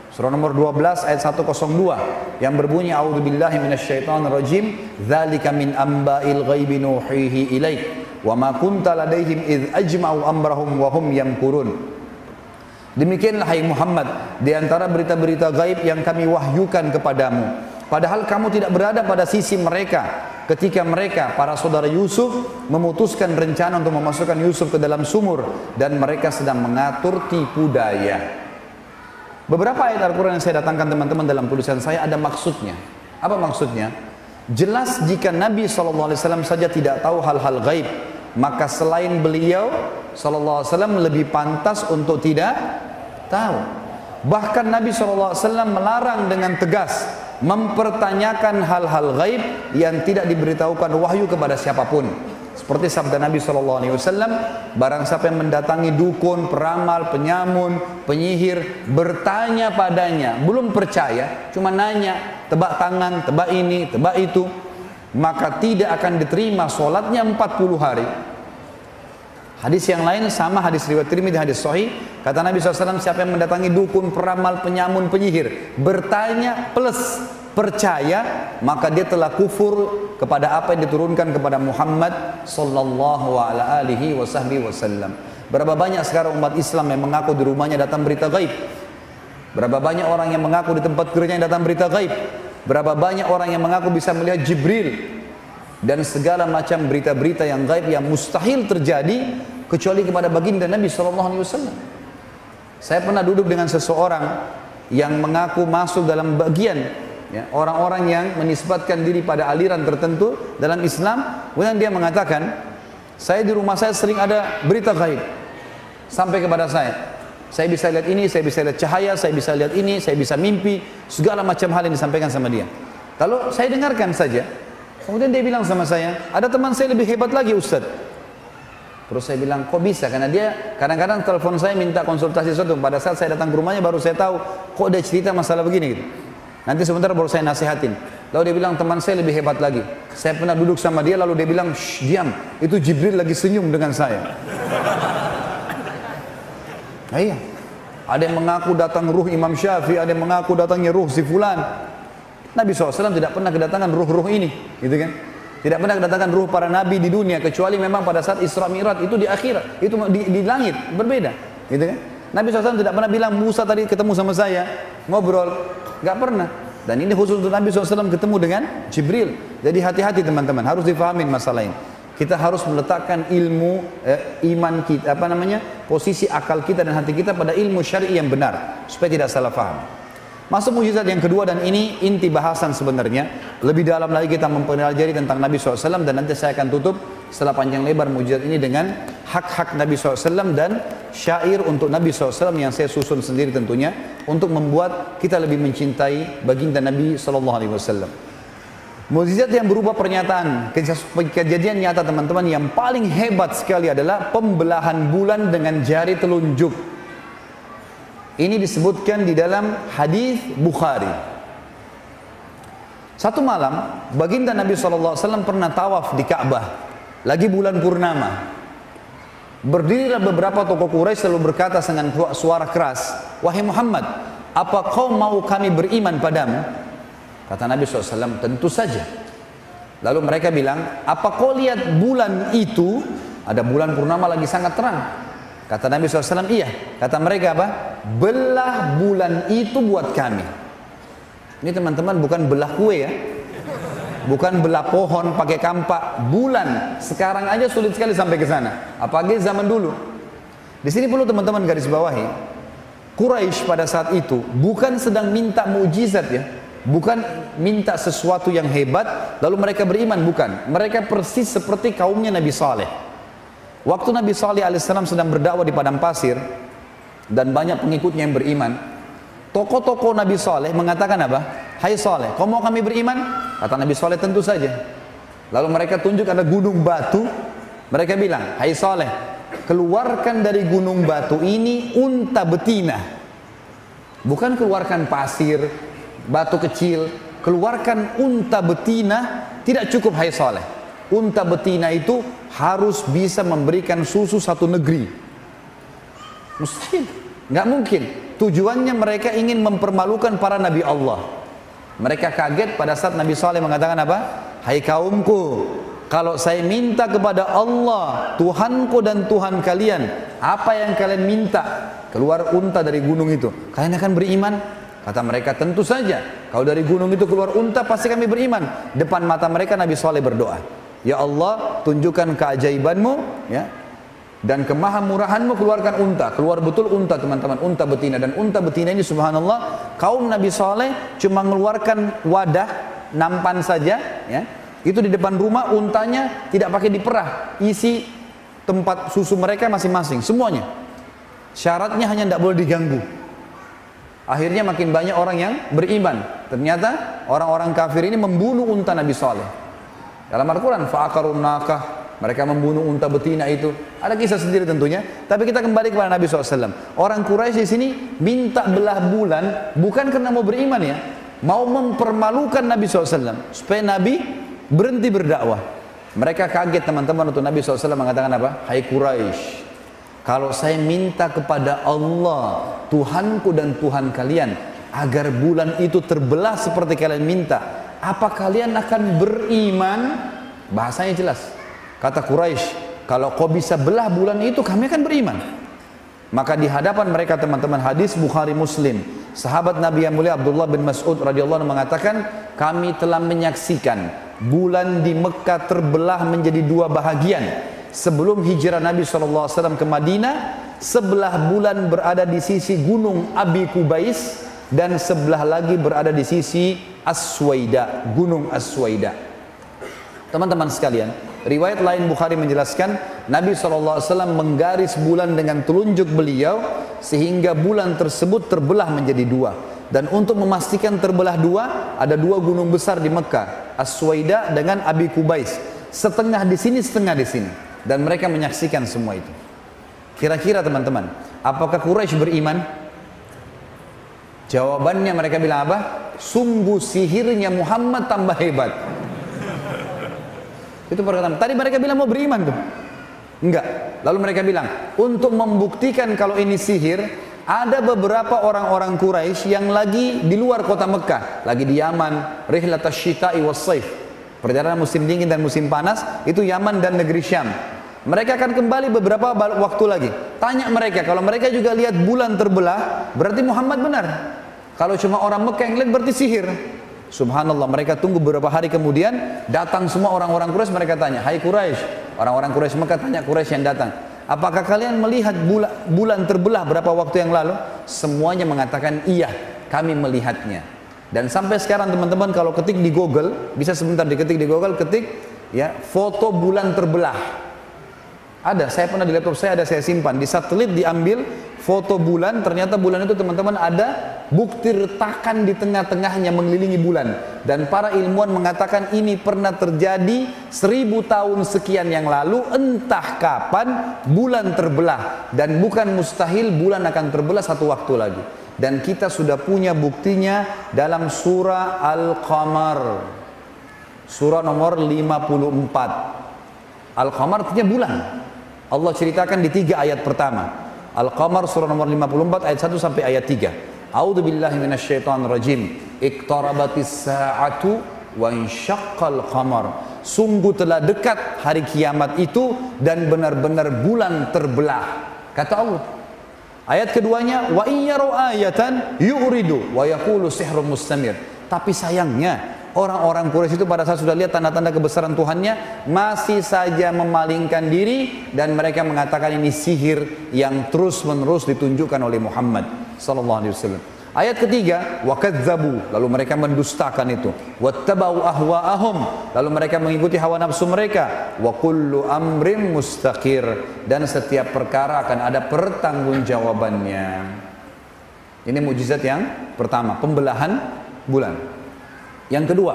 surah nomor 12 ayat 102 yang berbunyi a'udzubillahi minasyaitonirrajim dzalika min amba'il ghaibi nuhihi ilaik wa ma kunta ladaihim idz ajma'u amrahum wa hum yamkurun. Demikianlah hai Muhammad di antara berita-berita gaib yang kami wahyukan kepadamu, padahal kamu tidak berada pada sisi mereka ketika mereka para saudara Yusuf memutuskan rencana untuk memasukkan Yusuf ke dalam sumur dan mereka sedang mengatur tipu daya. Beberapa ayat Al-Quran yang saya datangkan teman-teman dalam tulisan saya ada maksudnya. Apa maksudnya? Jelas jika Nabi SAW saja tidak tahu hal-hal gaib, maka selain beliau SAW lebih pantas untuk tidak tahu. Bahkan Nabi SAW melarang dengan tegas mempertanyakan hal-hal gaib yang tidak diberitahukan wahyu kepada siapapun. Seperti sabda Nabi SAW, barang siapa yang mendatangi dukun, peramal, penyamun, penyihir, bertanya padanya, belum percaya, cuma nanya, tebak tangan, tebak ini, tebak itu, maka tidak akan diterima sholatnya 40 hari. Hadis yang lain sama, hadis riwayat Tirmidzi, hadis sahih, kata Nabi SAW, siapa yang mendatangi dukun, peramal, penyamun, penyihir, bertanya plus percaya, maka dia telah kufur kepada apa yang diturunkan kepada Muhammad sallallahu alaihi wasallam. Berapa banyak sekarang umat Islam yang mengaku di rumahnya datang berita gaib? Berapa banyak orang yang mengaku di tempat kerjanya datang berita gaib? Berapa banyak orang yang mengaku bisa melihat Jibril dan segala macam berita-berita yang gaib yang mustahil terjadi kecuali kepada baginda Nabi SAW. Saya pernah duduk dengan seseorang yang mengaku masuk dalam bagian orang-orang yang menisbatkan diri pada aliran tertentu dalam Islam. Kemudian dia mengatakan, saya di rumah saya sering ada berita gaib sampai kepada saya. Saya bisa lihat ini, saya bisa lihat cahaya, saya bisa lihat ini, saya bisa mimpi, segala macam hal yang disampaikan sama dia. Lalu saya dengarkan saja. Kemudian dia bilang sama saya, ada teman saya lebih hebat lagi Ustaz. Terus saya bilang, kok bisa? Karena dia kadang-kadang telepon saya minta konsultasi sesuatu. Pada saat saya datang ke rumahnya baru saya tahu, kok dia cerita masalah begini gitu. Nanti sebentar baru saya nasihatin. Lalu dia bilang, teman saya lebih hebat lagi. Saya pernah duduk sama dia, lalu dia bilang, shh, diam, itu Jibril lagi senyum dengan saya. Nah, iya. Ada yang mengaku datang ruh Imam Syafi'i, ada yang mengaku datangnya ruh si fulan. Nabi SAW tidak pernah kedatangan ruh-ruh ini, gitu kan? Tidak pernah kedatangan ruh para nabi di dunia, kecuali memang pada saat Isra Mi'raj itu di akhirat, itu di langit, berbeda, gitu kan? Nabi SAW tidak pernah bilang, Musa tadi ketemu sama saya, ngobrol, nggak pernah. Dan ini khusus untuk Nabi SAW ketemu dengan Jibril. Jadi hati-hati teman-teman, harus difahamin masalah ini. Kita harus meletakkan ilmu iman kita, posisi akal kita dan hati kita pada ilmu syar'i yang benar, supaya tidak salah faham. Masuk mukjizat yang kedua, dan ini inti bahasan sebenarnya. Lebih dalam lagi kita mempelajari tentang Nabi SAW, dan nanti saya akan tutup setelah panjang lebar mukjizat ini dengan hak-hak Nabi SAW dan syair untuk Nabi SAW yang saya susun sendiri tentunya, untuk membuat kita lebih mencintai baginda Nabi SAW. Mukjizat yang berupa pernyataan, kejadian nyata teman-teman yang paling hebat sekali adalah pembelahan bulan dengan jari telunjuk. Ini disebutkan di dalam hadis Bukhari. Satu malam, baginda Nabi SAW pernah tawaf di Ka'bah, lagi bulan purnama. Berdirilah beberapa tokoh Quraisy lalu berkata dengan suara keras, "Wahai Muhammad, apa kau mau kami beriman padamu?" Kata Nabi SAW, "Tentu saja." Lalu mereka bilang, "Apa kau lihat bulan itu?" Ada bulan purnama lagi sangat terang. Kata Nabi SAW, "Iya." Kata mereka apa? "Belah bulan itu buat kami." Ini teman-teman bukan belah kue ya, bukan belah pohon pakai kampak. Bulan sekarang aja sulit sekali sampai ke sana, apalagi zaman dulu. Di sini perlu teman-teman garis bawahi, Quraisy pada saat itu bukan sedang minta mukjizat ya, bukan minta sesuatu yang hebat lalu mereka beriman, bukan. Mereka persis seperti kaumnya Nabi Saleh. Waktu Nabi Saleh alaihissalam sedang berdakwah di padang pasir dan banyak pengikutnya yang beriman, tokoh-tokoh Nabi Saleh mengatakan apa? "Hai Saleh, kau mau kami beriman?" Kata Nabi Saleh, "Tentu saja." Lalu mereka tunjuk ada gunung batu. Mereka bilang, "Hai Saleh, keluarkan dari gunung batu ini unta betina." Bukan keluarkan pasir, batu kecil. Keluarkan unta betina. Tidak cukup hai Saleh. Unta betina itu harus bisa memberikan susu satu negeri. Mustahil, nggak mungkin. Tujuannya mereka ingin mempermalukan para Nabi Allah. Mereka kaget pada saat Nabi Saleh mengatakan apa? "Hai kaumku, kalau saya minta kepada Allah, Tuhanku dan Tuhan kalian, apa yang kalian minta? Keluar unta dari gunung itu, kalian akan beriman?" Kata mereka, "Tentu saja. Kalau dari gunung itu keluar unta, pasti kami beriman." Depan mata mereka Nabi Saleh berdoa, "Ya Allah, tunjukkan keajaibanmu, ya, dan kemahamurahanmu, keluarkan unta." Keluar betul unta teman-teman, unta betina. Dan unta betina ini subhanallah, kaum Nabi Saleh cuma mengeluarkan wadah nampan saja ya. Itu di depan rumah, untanya tidak pakai diperah, isi tempat susu mereka masing-masing semuanya. Syaratnya hanya tidak boleh diganggu. Akhirnya makin banyak orang yang beriman. Ternyata orang-orang kafir ini membunuh unta Nabi Saleh. Dalam Al-Quran, fa'akarun nakah, mereka membunuh unta betina itu. Ada kisah sendiri tentunya. Tapi kita kembali kepada Nabi SAW. Orang Quraisy di sini minta belah bulan bukan karena mau beriman ya, mau mempermalukan Nabi SAW supaya Nabi berhenti berdakwah. Mereka kaget teman-teman untuk Nabi SAW mengatakan apa? "Hai Quraisy, kalau saya minta kepada Allah, Tuhanku dan Tuhan kalian, agar bulan itu terbelah seperti kalian minta, apa kalian akan beriman?" Bahasanya jelas. Kata Quraisy, "Kalau kau bisa belah bulan itu, kami akan beriman." Maka di hadapan mereka teman-teman, hadis Bukhari Muslim, sahabat Nabi yang mulia Abdullah bin Mas'ud radhiyallahu anhu mengatakan, "Kami telah menyaksikan bulan di Mekah terbelah menjadi dua bahagian. Sebelum hijrah Nabi SAW ke Madinah, sebelah bulan berada di sisi gunung Abi Kubais dan sebelah lagi berada di sisi As-Suwaida, gunung As-Suwaida." Teman-teman sekalian, riwayat lain Bukhari menjelaskan Nabi SAW menggaris bulan dengan telunjuk beliau sehingga bulan tersebut terbelah menjadi dua. Dan untuk memastikan terbelah dua, ada dua gunung besar di Mekah, As-Suwaida dengan Abi Kubais. Setengah di sini, setengah di sini. Dan mereka menyaksikan semua itu. Kira-kira teman-teman, apakah Quraisy beriman? Jawabannya mereka bilang apa? "Sungguh sihirnya Muhammad tambah hebat." Itu perkataan. Tadi mereka bilang mau beriman tuh. Enggak. Lalu mereka bilang, untuk membuktikan kalau ini sihir, ada beberapa orang-orang Quraisy yang lagi di luar kota Mekah, lagi di Yaman, rihlatash syita'i was-saif. Perjalanan musim dingin dan musim panas, itu Yaman dan negeri Syam. Mereka akan kembali beberapa waktu lagi. Tanya mereka, kalau mereka juga lihat bulan terbelah, berarti Muhammad benar. Kalau cuma orang Mekah yang lihat, berarti sihir. Subhanallah, mereka tunggu beberapa hari kemudian, datang semua orang-orang Quraisy, mereka tanya, "Hai Quraisy," orang-orang Quraisy Mekah tanya Quraisy yang datang, "Apakah kalian melihat bulan terbelah berapa waktu yang lalu?" Semuanya mengatakan, "Iya, kami melihatnya." Dan sampai sekarang teman-teman kalau ketik di Google, bisa sebentar diketik di Google, ketik ya foto bulan terbelah. Ada, saya pernah di laptop saya ada, saya simpan. Di satelit diambil foto bulan, ternyata bulan itu teman-teman ada bukti retakan di tengah-tengahnya mengelilingi bulan. Dan para ilmuwan mengatakan ini pernah terjadi 1000 tahun sekian yang lalu, entah kapan bulan terbelah. Dan bukan mustahil bulan akan terbelah satu waktu lagi. Dan kita sudah punya buktinya dalam surah Al-Qamar, surah nomor 54. Al-Qamar artinya bulan. Allah ceritakan di 3 ayat pertama. Al-Qamar surah nomor 54 ayat 1 sampai ayat 3. A'udzu billahi minasyaitonir rajim. Iqtarabatis sa'atu wa insyaqqal qamar. Sungguh telah dekat hari kiamat itu dan benar-benar bulan terbelah. Kata Allah. Ayat keduanya, wa in yaru ayatan yu'ridu wa yaqulu sihrun mustamir. Tapi sayangnya orang-orang Quraisy itu pada saat sudah lihat tanda-tanda kebesaran Tuhannya masih saja memalingkan diri dan mereka mengatakan ini sihir yang terus-menerus ditunjukkan oleh Muhammad sallallahu alaihi wasallam. Ayat ketiga, wa kadzabu, lalu mereka mendustakan itu. Wattabau ahwaahum, lalu mereka mengikuti hawa nafsu mereka. Wa kullu amrin mustaqir, dan setiap perkara akan ada pertanggungjawabannya. Ini mukjizat yang pertama, pembelahan bulan. Yang kedua,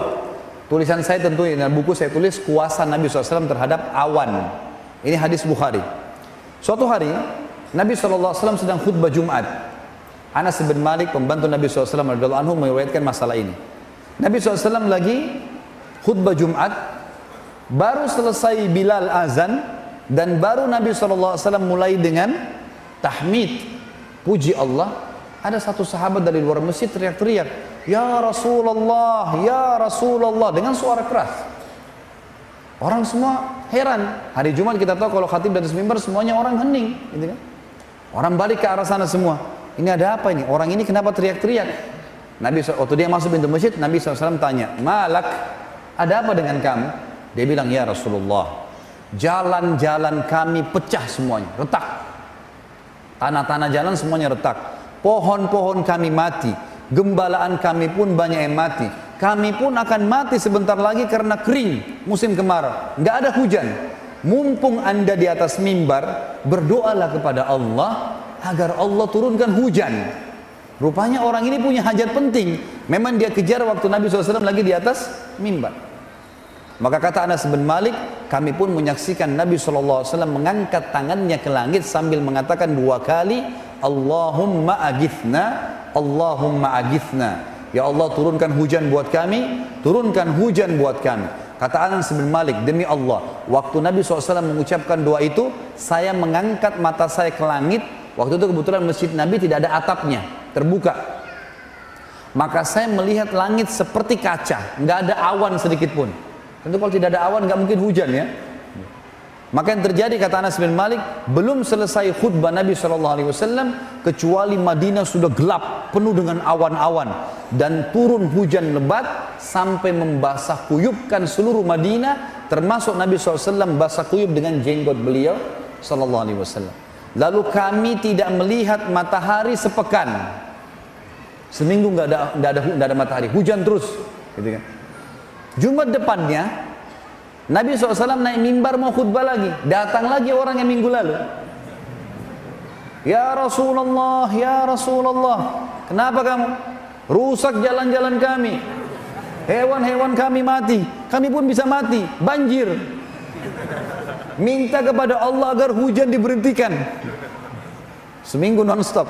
tulisan saya tentu dalam buku saya tulis kuasa Nabi SAW terhadap awan. Ini hadis Bukhari. Suatu hari Nabi SAW sedang khutbah Jumat. Anas bin Malik, pembantu Nabi SAW radhiyallahu anhu, meriwayatkan masalah ini. Nabi SAW lagi khutbah Jumat, baru selesai Bilal azan, dan baru Nabi SAW mulai dengan tahmid, puji Allah. Ada satu sahabat dari luar masjid teriak-teriak, "Ya Rasulullah, ya Rasulullah," dengan suara keras. Orang semua heran. Hari Jumat kita tahu kalau khatib dari mimbar semuanya orang hening, gitu kan? Orang balik ke arah sana semua. Ini ada apa ini? Orang ini kenapa teriak-teriak? Nabi waktu dia masuk pintu masjid, Nabi SAW tanya, "Malak, ada apa dengan kamu?" Dia bilang, "Ya Rasulullah, jalan-jalan kami pecah semuanya, retak. Tanah-tanah jalan semuanya retak. Pohon-pohon kami mati. Gembalaan kami pun banyak yang mati. Kami pun akan mati sebentar lagi karena kering, musim kemarau. Nggak ada hujan. Mumpung Anda di atas mimbar, berdoalah kepada Allah agar Allah turunkan hujan." Rupanya orang ini punya hajat penting. Memang dia kejar waktu Nabi SAW lagi di atas mimbar. Maka kata Anas bin Malik, kami pun menyaksikan Nabi SAW mengangkat tangannya ke langit sambil mengatakan 2 kali, "Allahumma agithna, Allahumma agithna." Ya Allah, turunkan hujan buat kami, turunkan hujan buat kami. Kata Anas bin Malik, demi Allah, waktu Nabi SAW mengucapkan doa itu, saya mengangkat mata saya ke langit. Waktu itu kebetulan masjid Nabi tidak ada atapnya, terbuka. Maka saya melihat langit seperti kaca, nggak ada awan sedikit pun. Tentu kalau tidak ada awan nggak mungkin hujan ya. Maka yang terjadi, kata Anas bin Malik, belum selesai khutbah Nabi SAW kecuali Madinah sudah gelap, penuh dengan awan-awan, dan turun hujan lebat sampai membasah kuyupkan seluruh Madinah, termasuk Nabi SAW basah kuyup dengan jenggot beliau SAW. Lalu kami tidak melihat matahari sepekan, seminggu nggak ada matahari, hujan terus, gitu kan. Jumat depannya Nabi SAW naik mimbar mau khutbah lagi, datang lagi orang yang minggu lalu. "Ya Rasulullah, ya Rasulullah, kenapa kamu? Rusak jalan-jalan kami, hewan-hewan kami mati, kami pun bisa mati, banjir. Minta kepada Allah agar hujan diberhentikan." Seminggu non-stop.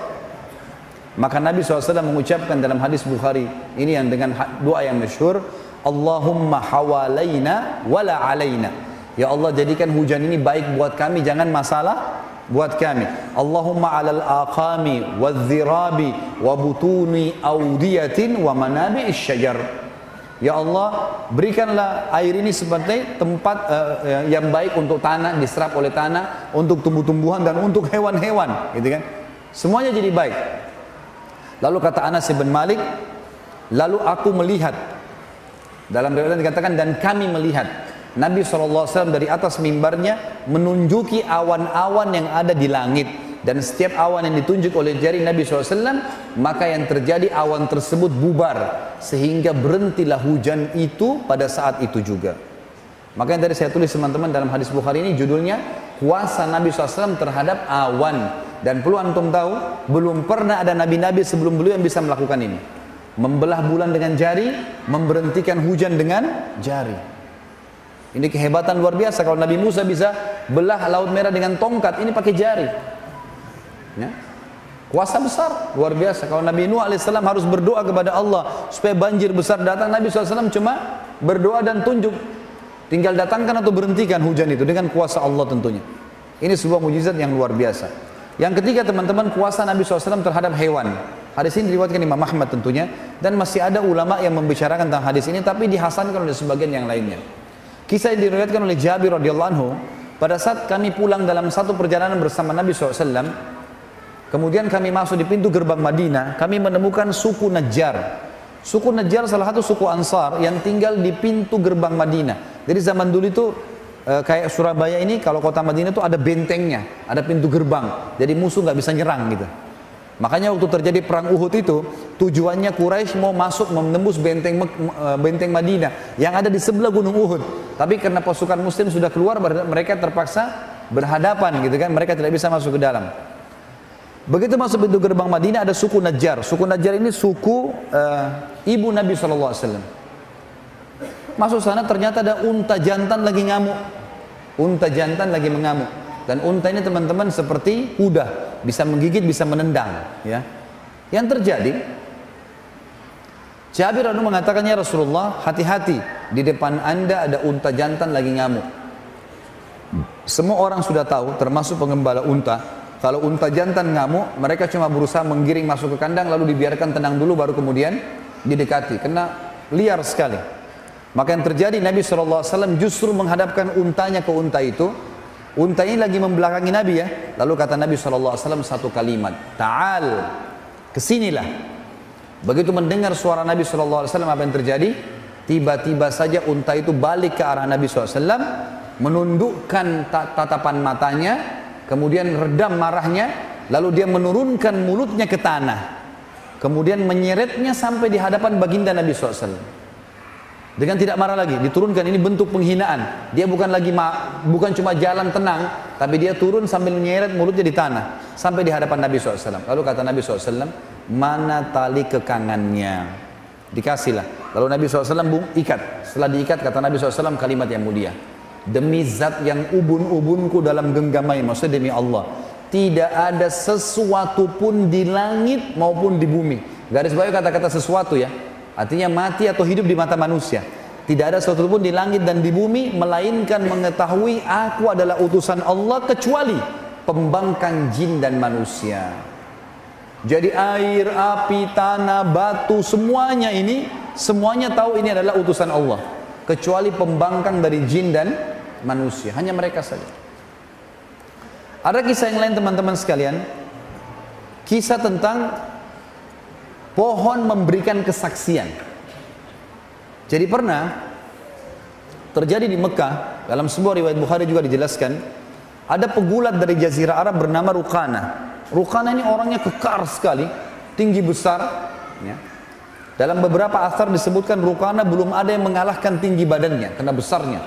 Maka Nabi SAW mengucapkan dalam hadis Bukhari, ini yang dengan doa yang masyhur, "Allahumma hawalaina wala alaina." Ya Allah, jadikan hujan ini baik buat kami, jangan masalah buat kami. Allahumma alal aqami wadh-dhirabi wa butuni awdiyatin wa manabi'is syajar. Ya Allah, berikanlah air ini sebagai tempat yang baik untuk tanah, diserap oleh tanah, untuk tumbuh-tumbuhan dan untuk hewan-hewan, gitu kan. Semuanya jadi baik. Lalu kata Anas bin Malik, lalu aku melihat, dalam riwayat dikatakan, dan kami melihat Nabi SAW dari atas mimbarnya menunjuki awan-awan yang ada di langit, dan setiap awan yang ditunjuk oleh jari Nabi SAW, maka yang terjadi awan tersebut bubar, sehingga berhentilah hujan itu pada saat itu juga. Maka yang tadi saya tulis teman-teman dalam hadis Bukhari ini judulnya kuasa Nabi SAW terhadap awan. Dan perlu antum tahu, belum pernah ada nabi-nabi sebelum beliau yang bisa melakukan ini. Membelah bulan dengan jari, memberhentikan hujan dengan jari. Ini kehebatan luar biasa. Kalau Nabi Musa bisa belah Laut Merah dengan tongkat, ini pakai jari. Ya. Kuasa besar, luar biasa. Kalau Nabi Nuh alaihissalam harus berdoa kepada Allah supaya banjir besar datang, Nabi SAW cuma berdoa dan tunjuk, tinggal datangkan atau berhentikan hujan itu dengan kuasa Allah tentunya. Ini sebuah mujizat yang luar biasa. Yang ketiga teman-teman, kuasa Nabi SAW terhadap hewan. Hadis ini diriwayatkan Imam Ahmad tentunya, dan masih ada ulama yang membicarakan tentang hadis ini, tapi dihasankan oleh sebagian yang lainnya. Kisah yang diriwayatkan oleh Jabir radhiyallahu anhu, pada saat kami pulang dalam satu perjalanan bersama Nabi SAW, kemudian kami masuk di pintu gerbang Madinah, kami menemukan suku Najjar. Suku Najjar salah satu suku Ansar yang tinggal di pintu gerbang Madinah. Jadi zaman dulu itu kayak Surabaya ini, kalau kota Madinah itu ada bentengnya, ada pintu gerbang. Jadi musuh nggak bisa nyerang gitu. Makanya waktu terjadi perang Uhud itu, tujuannya Quraisy mau masuk menembus benteng Madinah yang ada di sebelah gunung Uhud. Tapi karena pasukan Muslim sudah keluar, mereka terpaksa berhadapan gitu kan, mereka tidak bisa masuk ke dalam. Begitu masuk pintu gerbang Madinah ada suku Najjar. Suku Najjar ini suku ibu Nabi SAW. Masuk sana ternyata ada unta jantan lagi ngamuk. Unta jantan lagi mengamuk. Dan unta ini teman-teman seperti kuda, bisa menggigit, bisa menendang. Ya. Yang terjadi, Jabir radhiyallahu mengatakan, ya Rasulullah, hati-hati, di depan anda ada unta jantan lagi ngamuk. Semua orang sudah tahu, termasuk pengembala unta, kalau unta jantan ngamuk, mereka cuma berusaha menggiring masuk ke kandang, lalu dibiarkan tenang dulu, baru kemudian didekati, karena liar sekali. Maka yang terjadi, Nabi SAW justru menghadapkan untanya ke unta itu. Unta ini lagi membelakangi Nabi ya. Lalu kata Nabi SAW satu kalimat, Ta'al, kesinilah. Begitu mendengar suara Nabi SAW, apa yang terjadi? Tiba-tiba saja unta itu balik ke arah Nabi SAW, menundukkan tatapan matanya, kemudian redam marahnya, lalu dia menurunkan mulutnya ke tanah, kemudian menyeretnya sampai di hadapan baginda Nabi SAW. Dengan tidak marah lagi, diturunkan. Ini bentuk penghinaan. Dia bukan lagi bukan cuma jalan tenang, tapi dia turun sambil menyeret mulutnya di tanah sampai di hadapan Nabi SAW. Lalu kata Nabi SAW, mana tali kekangannya? Dikasihlah. Lalu Nabi SAW ikat. Setelah diikat, kata Nabi SAW kalimat yang mulia, demi zat yang ubun-ubunku dalam genggamai, maksudnya demi Allah, tidak ada sesuatu pun di langit maupun di bumi. Garis bawah kata-kata sesuatu ya, artinya mati atau hidup di mata manusia. Tidak ada sesuatu pun di langit dan di bumi melainkan mengetahui aku adalah utusan Allah, kecuali pembangkang jin dan manusia. Jadi air, api, tanah, batu, semuanya ini, semuanya tahu ini adalah utusan Allah, kecuali pembangkang dari jin dan manusia. Hanya mereka saja. Ada kisah yang lain teman-teman sekalian, kisah tentang pohon memberikan kesaksian. Jadi pernah terjadi di Mekah, dalam sebuah riwayat Bukhari juga dijelaskan, ada pegulat dari Jazirah Arab bernama Ruqana. Ruqana ini orangnya kekar sekali, tinggi besar. Ya. Dalam beberapa asar disebutkan Ruqana belum ada yang mengalahkan tinggi badannya, karena besarnya.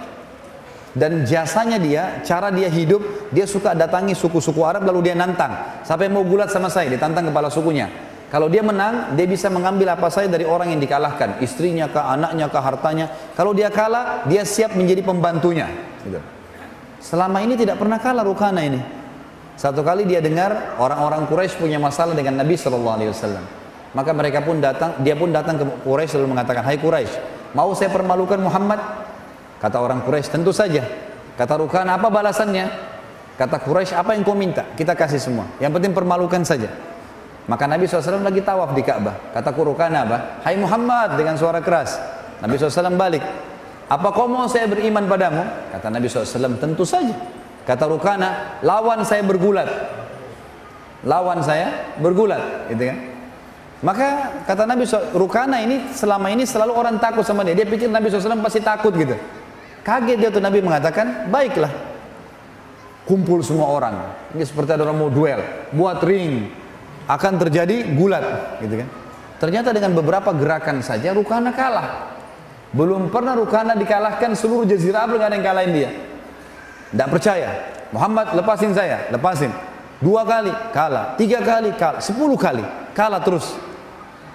Dan jasanya dia, cara dia hidup, dia suka datangi suku-suku Arab lalu dia nantang. Siapa yang mau gulat sama saya, ditantang kepala sukunya. Kalau dia menang, dia bisa mengambil apa saja dari orang yang dikalahkan, istrinya kah, anaknya kah, hartanya. Kalau dia kalah, dia siap menjadi pembantunya. Gitu. Selama ini tidak pernah kalah Ruqana ini. Satu kali dia dengar orang-orang Quraisy punya masalah dengan Nabi SAW. Maka mereka pun datang, dia pun datang ke Quraisy lalu mengatakan, hai Quraisy, mau saya permalukan Muhammad? Kata orang Quraisy, tentu saja. Kata Ruqana, apa balasannya? Kata Quraisy, apa yang kau minta? Kita kasih semua. Yang penting permalukan saja. Maka Nabi SAW lagi tawaf di Ka'bah. Kata Ruqana apa? Hai Muhammad, dengan suara keras. Nabi SAW balik. Apa kau mau saya beriman padamu? Kata Nabi SAW, tentu saja. Kata Ruqana, lawan saya bergulat. Lawan saya bergulat. Gitu kan? Maka kata Nabi SAW, Ruqana ini selama ini selalu orang takut sama dia. Dia pikir Nabi SAW pasti takut gitu. Kaget dia tuh, Nabi mengatakan, baiklah. Kumpul semua orang. Ini seperti ada orang mau duel. Buat ring. Akan terjadi gulat, gitu kan? Ternyata dengan beberapa gerakan saja Ruqana kalah. Belum pernah Ruqana dikalahkan seluruh Jazirah Arab, nggak ada yang kalahin dia. Tidak percaya. Muhammad, lepasin saya, lepasin. 2 kali kalah, 3 kali kalah, 10 kali kalah terus.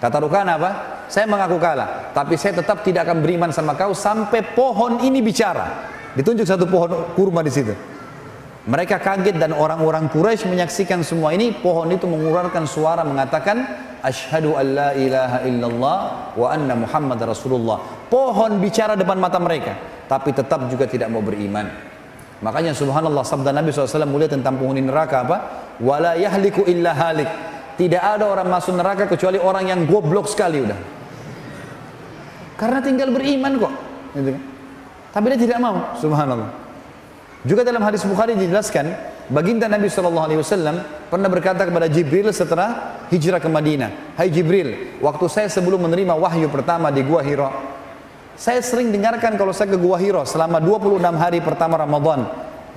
Kata Ruqana apa? Saya mengaku kalah, tapi saya tetap tidak akan beriman sama kau sampai pohon ini bicara. Ditunjuk satu pohon kurma di situ. Mereka kaget dan orang-orang Quraisy menyaksikan semua ini. Pohon itu mengeluarkan suara mengatakan, Asyhadu an la ilaha illallah wa anna Muhammad Rasulullah. Pohon bicara depan mata mereka, tapi tetap juga tidak mau beriman. Makanya subhanallah sabda Nabi SAW mulia tentang penghuni neraka apa? Wala yahliku illa halik. Tidak ada orang masuk neraka kecuali orang yang goblok sekali udah. Karena tinggal beriman kok. Gitu kan? Tapi dia tidak mau, subhanallah. Juga dalam hadis Bukhari dijelaskan, baginda Nabi SAW pernah berkata kepada Jibril setelah hijrah ke Madinah, hai Jibril, waktu saya sebelum menerima wahyu pertama di Gua Hira, saya sering dengarkan kalau saya ke Gua Hira selama 26 hari pertama Ramadan,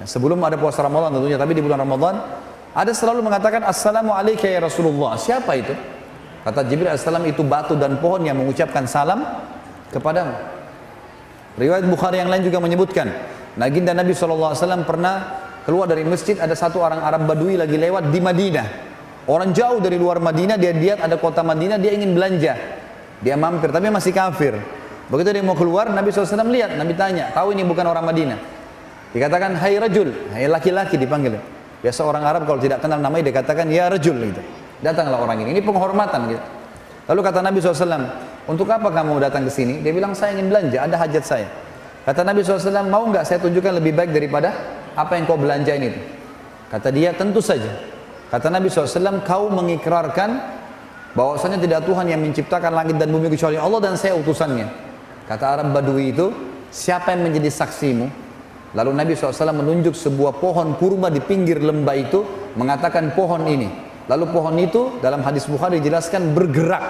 sebelum ada puasa Ramadan tentunya, tapi di bulan Ramadan, ada selalu mengatakan Assalamualaikum ya Rasulullah. Siapa itu? Kata Jibril Assalam, itu batu dan pohon yang mengucapkan salam kepadamu. Riwayat Bukhari yang lain juga menyebutkan, baginda Nabi SAW pernah keluar dari masjid, ada satu orang Arab Badui lagi lewat di Madinah. Orang jauh dari luar Madinah, dia lihat ada kota Madinah, dia ingin belanja. Dia mampir, tapi masih kafir. Begitu dia mau keluar, Nabi SAW lihat, Nabi tanya, tahu ini bukan orang Madinah? Dikatakan, hai rajul, hai laki-laki dipanggil. Biasa orang Arab kalau tidak kenal namanya, dia katakan, ya rajul gitu. Datanglah orang ini penghormatan gitu. Lalu kata Nabi SAW, untuk apa kamu datang ke sini? Dia bilang, saya ingin belanja, ada hajat saya. Kata Nabi SAW, mau nggak saya tunjukkan lebih baik daripada apa yang kau belanjain itu? Kata dia, tentu saja. Kata Nabi SAW, kau mengikrarkan bahwasanya tidak Tuhan yang menciptakan langit dan bumi kecuali Allah dan saya utusannya. Kata Arab Badui itu, siapa yang menjadi saksimu? Lalu Nabi SAW menunjuk sebuah pohon kurma di pinggir lembah itu, mengatakan pohon ini. Lalu pohon itu dalam hadis Bukhari dijelaskan bergerak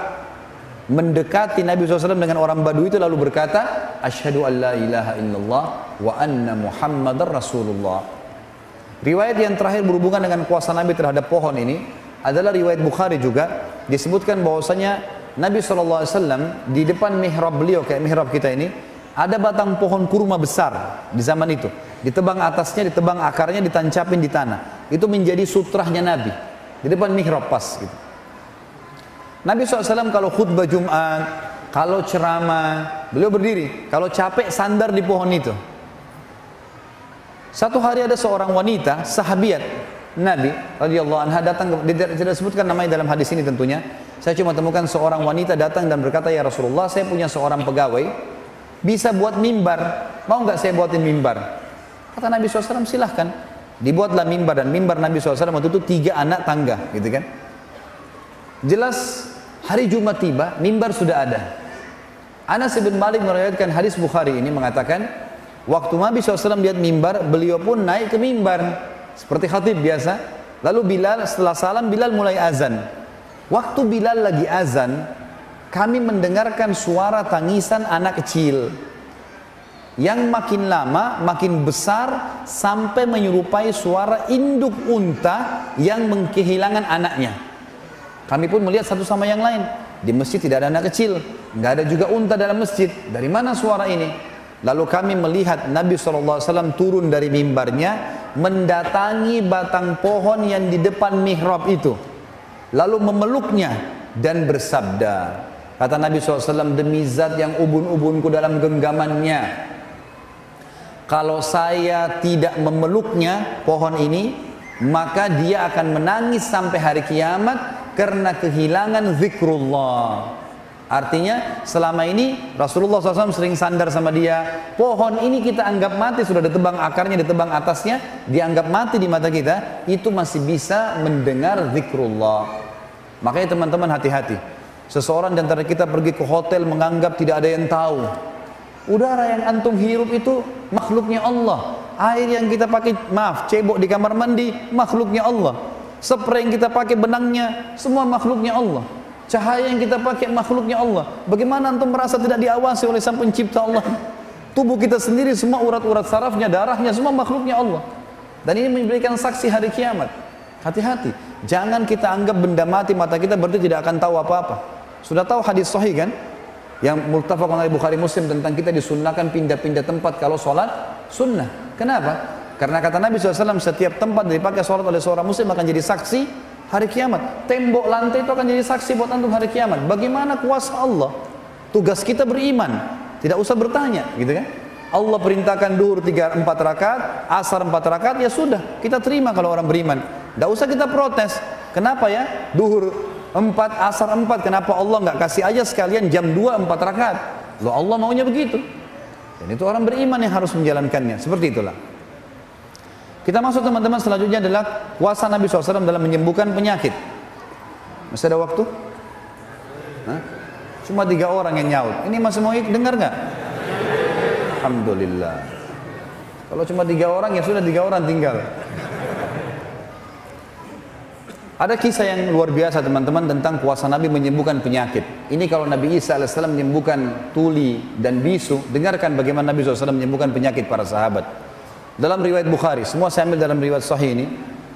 mendekati Nabi SAW dengan orang Badui itu, lalu berkata, asyhadu an la ilaha illallah wa anna Muhammadar Rasulullah. Riwayat yang terakhir berhubungan dengan kuasa Nabi terhadap pohon ini adalah riwayat Bukhari juga. Disebutkan bahwasanya Nabi SAW di depan mihrab beliau, kayak mihrab kita ini, ada batang pohon kurma besar di zaman itu. Ditebang atasnya, ditebang akarnya, ditancapin di tanah. Itu menjadi sutrahnya Nabi di depan mihrab pas gitu. Nabi SAW kalau khutbah Jumat, kalau ceramah, beliau berdiri. Kalau capek sandar di pohon itu. Satu hari ada seorang wanita, sahabiat Nabi radhiyallahu anha datang, tidak disebutkan namanya dalam hadis ini tentunya. Saya cuma temukan seorang wanita datang dan berkata, ya Rasulullah, saya punya seorang pegawai, bisa buat mimbar, mau nggak saya buatin mimbar? Kata Nabi SAW, silahkan. Dibuatlah mimbar, dan mimbar Nabi SAW waktu itu 3 anak tangga, gitu kan? Jelas hari Jumat tiba, mimbar sudah ada. Anas bin Malik meriwayatkan hadis Bukhari ini mengatakan, waktu Nabi SAW lihat mimbar, beliau pun naik ke mimbar seperti khatib biasa. Lalu Bilal, setelah salam, Bilal mulai azan. Waktu Bilal lagi azan, kami mendengarkan suara tangisan anak kecil yang makin lama makin besar sampai menyerupai suara induk unta yang kehilangan anaknya. Kami pun melihat satu sama yang lain. Di masjid tidak ada anak kecil, nggak ada juga unta dalam masjid. Dari mana suara ini? Lalu kami melihat Nabi SAW turun dari mimbarnya, mendatangi batang pohon yang di depan mihrab itu, lalu memeluknya dan bersabda, kata Nabi SAW, demi zat yang ubun-ubunku dalam genggamannya, kalau saya tidak memeluknya pohon ini, maka dia akan menangis sampai hari kiamat karena kehilangan zikrullah. Artinya selama ini Rasulullah SAW sering sandar sama dia. Pohon ini kita anggap mati, sudah ditebang akarnya, ditebang atasnya, dianggap mati di mata kita, itu masih bisa mendengar zikrullah. Makanya teman-teman hati-hati. Seseorang di antara kita pergi ke hotel menganggap tidak ada yang tahu. Udara yang antum hirup itu makhluknya Allah. Air yang kita pakai, cebok di kamar mandi, makhluknya Allah. Spray yang kita pakai benangnya, semua makhluknya Allah. Cahaya yang kita pakai makhluknya Allah. Bagaimana antum merasa tidak diawasi oleh Sang Pencipta Allah? Tubuh kita sendiri semua urat-urat sarafnya, darahnya semua makhluknya Allah. Dan ini memberikan saksi hari kiamat. Hati-hati. Jangan kita anggap benda mati mata kita berarti tidak akan tahu apa-apa. Sudah tahu hadis sahih kan? Yang muttafaqun alaihi Bukhari Muslim tentang kita disunnahkan pindah-pindah tempat kalau sholat sunnah. Kenapa? Karena kata Nabi SAW, setiap tempat dipakai sholat oleh seorang muslim akan jadi saksi hari kiamat. Tembok lantai itu akan jadi saksi buat antum hari kiamat. Bagaimana kuasa Allah? Tugas kita beriman, tidak usah bertanya, gitu kan? Allah perintahkan duhur 3-4 rakaat, asar 4 rakaat, ya sudah, kita terima kalau orang beriman. Tidak usah kita protes. Kenapa ya? Duhur 4, asar 4, kenapa Allah nggak kasih aja sekalian jam 2 4 rakaat? Loh, Allah maunya begitu. Dan itu orang beriman yang harus menjalankannya. Seperti itulah. Kita masuk teman-teman, selanjutnya adalah kuasa Nabi SAW dalam menyembuhkan penyakit. Masih ada waktu? Hah? Cuma 3 orang yang nyaut. Ini masih mau dengar nggak? Alhamdulillah. Kalau cuma 3 orang ya sudah, 3 orang tinggal. Ada kisah yang luar biasa teman-teman tentang kuasa Nabi menyembuhkan penyakit. Ini kalau Nabi Isa AS menyembuhkan tuli dan bisu, dengarkan bagaimana Nabi SAW menyembuhkan penyakit para sahabat. Dalam riwayat Bukhari, semua saya ambil dalam riwayat Sahih ini,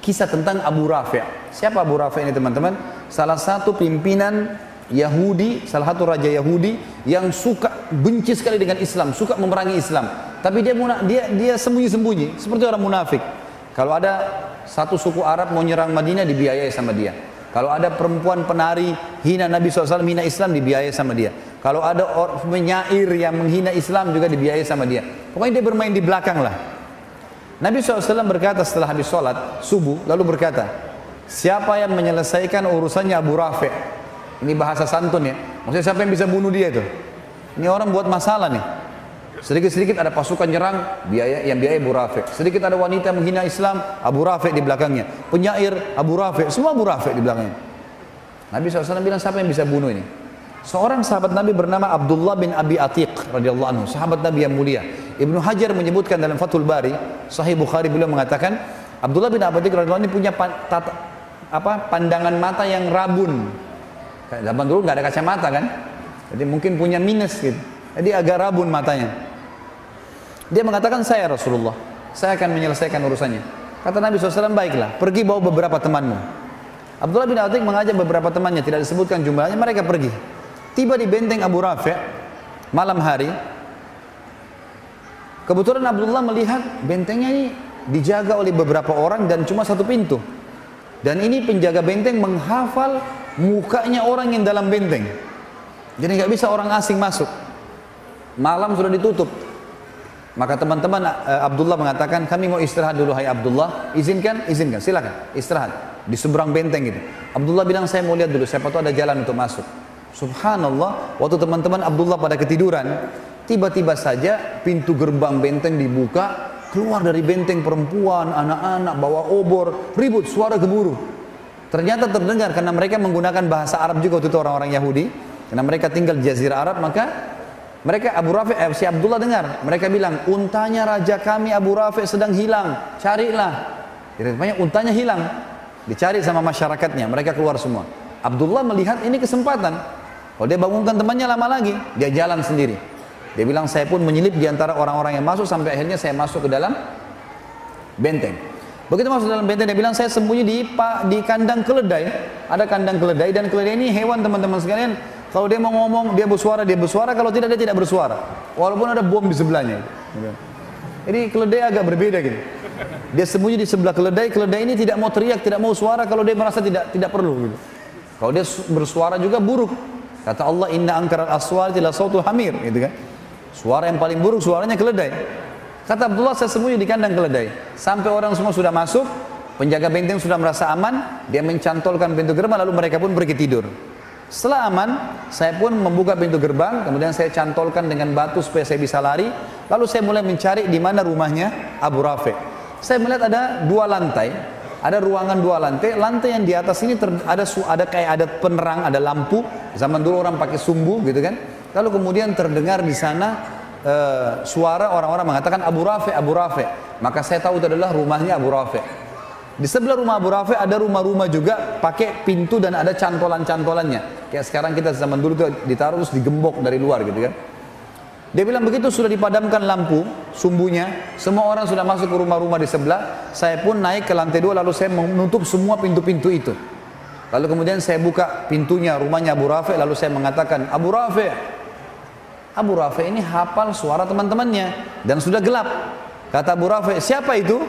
kisah tentang Abu Rafi'. Siapa Abu Rafi' ini teman-teman? Salah satu pimpinan Yahudi, salah satu raja Yahudi yang suka benci sekali dengan Islam, suka memerangi Islam. Tapi dia sembunyi-sembunyi, seperti orang munafik. Kalau ada satu suku Arab mau nyerang Madinah, dibiayai sama dia. Kalau ada perempuan penari hina Nabi SAW, hina Islam, dibiayai sama dia. Kalau ada penyair yang menghina Islam juga dibiayai sama dia. Pokoknya dia bermain di belakang lah. Nabi SAW berkata setelah habis sholat subuh, lalu berkata, siapa yang menyelesaikan urusannya Abu Rafi'? Ini bahasa santun ya. Maksudnya siapa yang bisa bunuh dia itu? Ini orang buat masalah nih. Sedikit-sedikit ada pasukan nyerang, yang biaya Abu Rafi'. Sedikit ada wanita menghina Islam, Abu Rafi' di belakangnya. Penyair, Abu Rafi', semua Abu Rafi' di belakangnya. Nabi SAW bilang, siapa yang bisa bunuh ini? Seorang sahabat Nabi bernama Abdullah bin Abi Atiq radhiyallahu anhu, sahabat Nabi yang mulia. Ibnu Hajar menyebutkan dalam Fathul Bari, Sahih Bukhari, beliau mengatakan, Abdullah bin Abi Atiq radhiyallahu anhu ini punya pandangan mata yang rabun. Zaman dulu nggak ada kacamata kan, jadi mungkin punya minus gitu. Jadi agak rabun matanya. Dia mengatakan, saya Rasulullah, saya akan menyelesaikan urusannya. Kata Nabi SAW, baiklah, pergi bawa beberapa temanmu. Abdullah bin Atiq mengajak beberapa temannya, tidak disebutkan jumlahnya, mereka pergi. Tiba di benteng Abu Rafi' malam hari. Kebetulan Abdullah melihat bentengnya ini dijaga oleh beberapa orang dan cuma satu pintu. Dan ini penjaga benteng menghafal mukanya orang yang dalam benteng. Jadi nggak bisa orang asing masuk. Malam sudah ditutup. Maka teman-teman Abdullah mengatakan, kami mau istirahat dulu, hai Abdullah. Izinkan? Izinkan, silakan istirahat di seberang benteng gitu. Abdullah bilang, saya mau lihat dulu, siapa tahu ada jalan untuk masuk. Subhanallah, waktu teman-teman Abdullah pada ketiduran, tiba-tiba saja pintu gerbang benteng dibuka, keluar dari benteng perempuan, anak-anak bawa obor, ribut, suara gemuruh. Ternyata terdengar karena mereka menggunakan bahasa Arab juga waktu itu, orang-orang Yahudi, karena mereka tinggal di Jazirah Arab. Maka mereka Abu Rafi', si Abdullah dengar, mereka bilang, untanya raja kami Abu Rafi' sedang hilang, carilah. Jadi rupanya untanya hilang, dicari sama masyarakatnya, mereka keluar semua. Abdullah melihat ini kesempatan. Kalau dia bangunkan temannya lama lagi, dia jalan sendiri. Dia bilang, saya pun menyelip di antara orang-orang yang masuk sampai akhirnya saya masuk ke dalam benteng. Begitu masuk dalam benteng, dia bilang, saya sembunyi di kandang keledai. Ada kandang keledai, dan keledai ini hewan teman-teman sekalian. Kalau dia mau ngomong, dia bersuara, kalau tidak, dia tidak bersuara. Walaupun ada bom di sebelahnya. Jadi keledai agak berbeda gitu. Dia sembunyi di sebelah keledai ini tidak mau teriak, tidak mau suara kalau dia merasa tidak perlu gitu. Kalau dia bersuara juga buruk. Kata Allah, inna angkaral aswati la sautul hamir, gitu kan. Suara yang paling buruk suaranya keledai. Kata Abdullah, saya sembunyi di kandang keledai. Sampai orang semua sudah masuk, penjaga benteng sudah merasa aman, dia mencantolkan pintu gerbang, lalu mereka pun pergi tidur. Setelah aman, saya pun membuka pintu gerbang, kemudian saya cantolkan dengan batu supaya saya bisa lari. Lalu saya mulai mencari di mana rumahnya Abu Rafi'. Saya melihat ada 2 lantai, ada ruangan 2 lantai. Lantai yang di atas ini ada kayak ada penerang, ada lampu. Zaman dulu orang pakai sumbu gitu kan. Lalu kemudian terdengar di sana suara orang-orang mengatakan Abu Rafi', Abu Rafi'. Maka saya tahu itu adalah rumahnya Abu Rafi'. Di sebelah rumah Abu Rafi' ada rumah-rumah juga pakai pintu dan ada cantolan-cantolannya. Kayak sekarang kita zaman dulu tuh ditaruh terus digembok dari luar gitu kan. Dia bilang begitu sudah dipadamkan lampu sumbunya, semua orang sudah masuk ke rumah-rumah di sebelah. Saya pun naik ke lantai 2 lalu saya menutup semua pintu-pintu itu. Lalu kemudian saya buka pintunya rumahnya Abu Rafi', lalu saya mengatakan, Abu Rafi'. Abu Rafi' ini hafal suara teman-temannya dan sudah gelap. Kata Abu Rafi', siapa itu?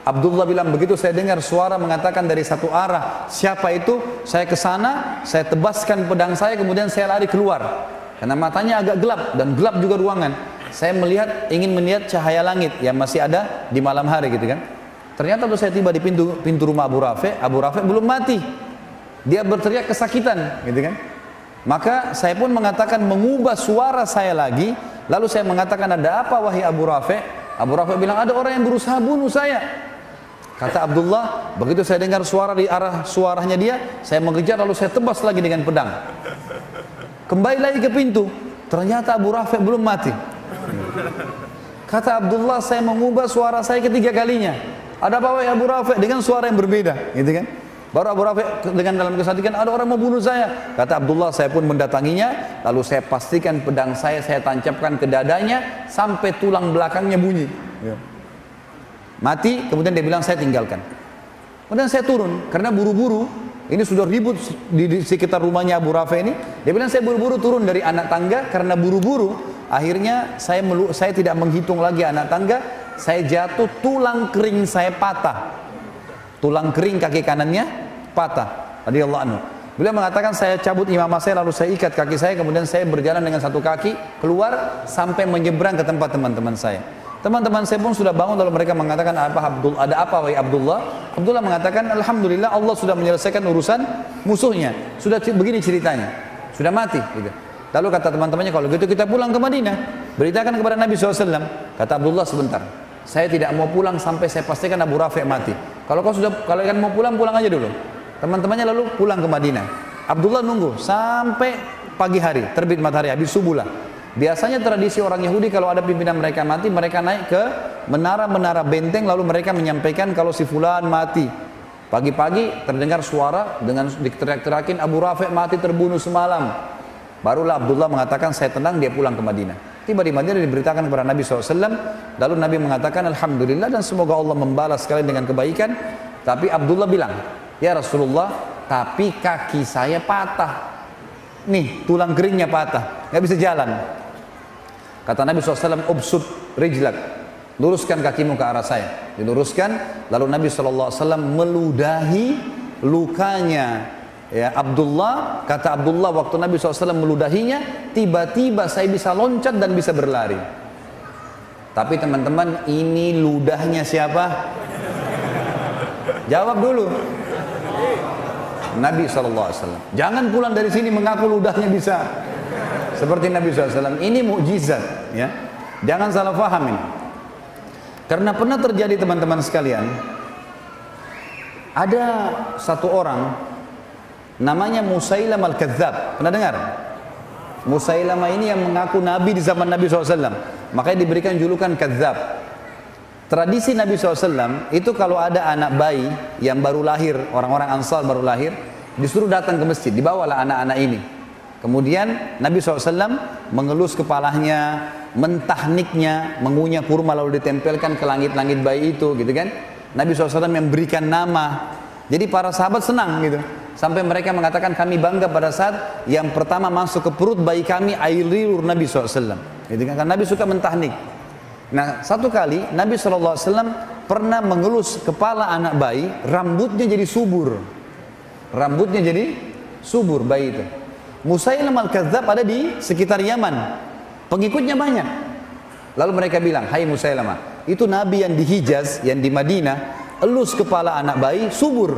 Abdullah bilang, begitu saya dengar suara mengatakan dari satu arah, siapa itu? Saya ke sana, saya tebaskan pedang saya, kemudian saya lari keluar. Karena matanya agak gelap dan gelap juga ruangan. Saya ingin melihat cahaya langit yang masih ada di malam hari gitu kan. Ternyata waktu saya tiba di pintu rumah Abu Rafi' belum mati. Dia berteriak kesakitan gitu kan. Maka saya pun mengatakan, mengubah suara saya lagi. Lalu saya mengatakan, ada apa wahai Abu Rafi'? Abu Rafi' bilang, ada orang yang berusaha bunuh saya. Kata Abdullah, begitu saya dengar suara di arah suaranya dia, saya mengejar lalu saya tebas lagi dengan pedang. Kembali lagi ke pintu, ternyata Abu Rafi belum mati. Kata Abdullah, saya mengubah suara saya ketiga kalinya. Ada apa wahai Abu Rafi? Dengan suara yang berbeda, gitu kan? Baru Abu Rafi dengan dalam kesadikan, ada orang mau bunuh saya. Kata Abdullah, saya pun mendatanginya, lalu saya pastikan pedang saya tancapkan ke dadanya sampai tulang belakangnya bunyi. Mati, kemudian dia bilang saya tinggalkan. Kemudian saya turun, karena buru-buru, ini sudah ribut di sekitar rumahnya Abu Rafi ini. Dia bilang saya buru-buru turun dari anak tangga, karena buru-buru, akhirnya saya tidak menghitung lagi anak tangga, saya jatuh, tulang kering saya patah. Tulang kering kaki kanannya patah. Radhiyallahu anhu. Beliau mengatakan saya cabut imamah saya, lalu saya ikat kaki saya, kemudian saya berjalan dengan satu kaki keluar sampai menyeberang ke tempat teman-teman saya. Teman-teman saya pun sudah bangun, lalu mereka mengatakan, ada apa wahai Abdullah? Abdullah mengatakan, alhamdulillah Allah sudah menyelesaikan urusan musuhnya. Sudah begini ceritanya, sudah mati. Gitu. Lalu kata teman-temannya, kalau gitu kita pulang ke Madinah, beritakan kepada Nabi SAW. Kata Abdullah, sebentar, saya tidak mau pulang sampai saya pastikan Abu Rafi mati. Kalau kalian mau pulang, pulang aja dulu. Teman-temannya lalu pulang ke Madinah. Abdullah nunggu sampai pagi hari, terbit matahari, habis subuh lah. Biasanya tradisi orang Yahudi kalau ada pimpinan mereka mati, mereka naik ke menara-menara benteng lalu mereka menyampaikan kalau si fulan mati. Pagi-pagi terdengar suara dengan diteriak-teriakin, Abu Rafi mati terbunuh semalam. Barulah Abdullah mengatakan saya tenang, dia pulang ke Madinah. Tiba di Madinah diberitakan kepada Nabi SAW. Lalu Nabi mengatakan alhamdulillah dan semoga Allah membalas kalian dengan kebaikan. Tapi Abdullah bilang, ya Rasulullah, tapi kaki saya patah. Nih tulang keringnya patah, nggak bisa jalan. Kata Nabi SAW, ubsud rijlak, luruskan kakimu ke arah saya. Diluruskan, lalu Nabi SAW meludahi lukanya ya Abdullah. Kata Abdullah, waktu Nabi SAW meludahinya, tiba-tiba saya bisa loncat dan bisa berlari. Tapi teman-teman, ini ludahnya siapa? Jawab dulu. Nabi SAW. Jangan pulang dari sini mengaku ludahnya bisa seperti Nabi SAW. Ini mukjizat, ya. Jangan salah faham ini. Karena pernah terjadi teman-teman sekalian, ada satu orang namanya Musailamah al-Kadzab. Pernah dengar? Musailamah ini yang mengaku Nabi di zaman Nabi SAW. Makanya diberikan julukan Kadzab. Tradisi Nabi SAW itu kalau ada anak bayi yang baru lahir, orang-orang Ansar baru lahir, disuruh datang ke masjid, dibawalah anak-anak ini. Kemudian Nabi SAW mengelus kepalanya, mentahniknya, mengunyah kurma lalu ditempelkan ke langit-langit bayi itu, gitu kan? Nabi SAW memberikan nama. Jadi para sahabat senang gitu. Sampai mereka mengatakan kami bangga pada saat yang pertama masuk ke perut bayi kami air liur Nabi SAW. Gitu kan? Karena Nabi suka mentahnik. Nah satu kali Nabi SAW pernah mengelus kepala anak bayi, rambutnya jadi subur. Rambutnya jadi subur bayi itu. Musailamah al-Kadzab ada di sekitar Yaman, pengikutnya banyak. Lalu mereka bilang, hai Musailamah, itu Nabi yang di Hijaz, yang di Madinah, elus kepala anak bayi, subur.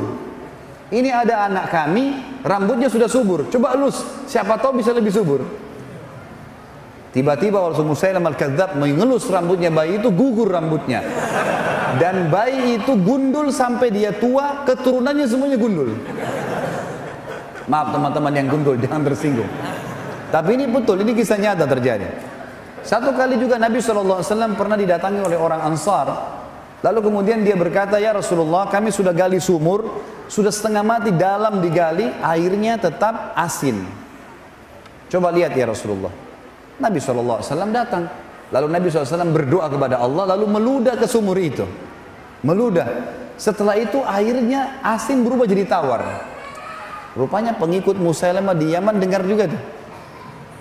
Ini ada anak kami, rambutnya sudah subur, coba elus, siapa tahu bisa lebih subur. Tiba-tiba waktu Musailamah al-Kadzab mengelus rambutnya bayi itu, gugur rambutnya. Dan bayi itu gundul sampai dia tua, keturunannya semuanya gundul. Maaf teman-teman yang gundul, jangan tersinggung. Tapi ini betul, ini kisah nyata terjadi. Satu kali juga Nabi SAW pernah didatangi oleh orang Ansar. Lalu kemudian dia berkata, ya Rasulullah, kami sudah gali sumur, sudah setengah mati, dalam digali, airnya tetap asin. Coba lihat ya Rasulullah. Nabi SAW datang. Lalu Nabi SAW berdoa kepada Allah, lalu meludah ke sumur itu. Meludah. Setelah itu airnya asin berubah jadi tawar. Rupanya pengikut Musailamah di Yaman dengar juga tuh.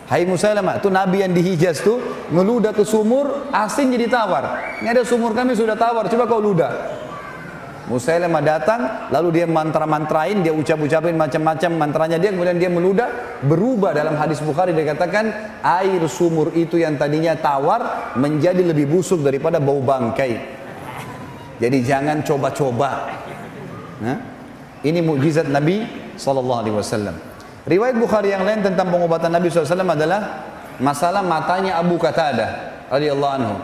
Hai Musailamah, itu Nabi yang di Hijaz tuh ngeludah ke sumur, asin jadi tawar. Ini ada sumur kami sudah tawar, coba kau ludah. Musailamah datang, lalu dia mantra-mantrain, dia ucap-ucapin macam-macam mantranya dia, kemudian dia meludah, berubah. Dalam hadis Bukhari dikatakan air sumur itu yang tadinya tawar menjadi lebih busuk daripada bau bangkai. Jadi jangan coba-coba. Nah, ini mukjizat Nabi SAW. Riwayat Bukhari yang lain tentang pengobatan Nabi SAW adalah masalah matanya Abu Qatadah radhiyallahu anhu.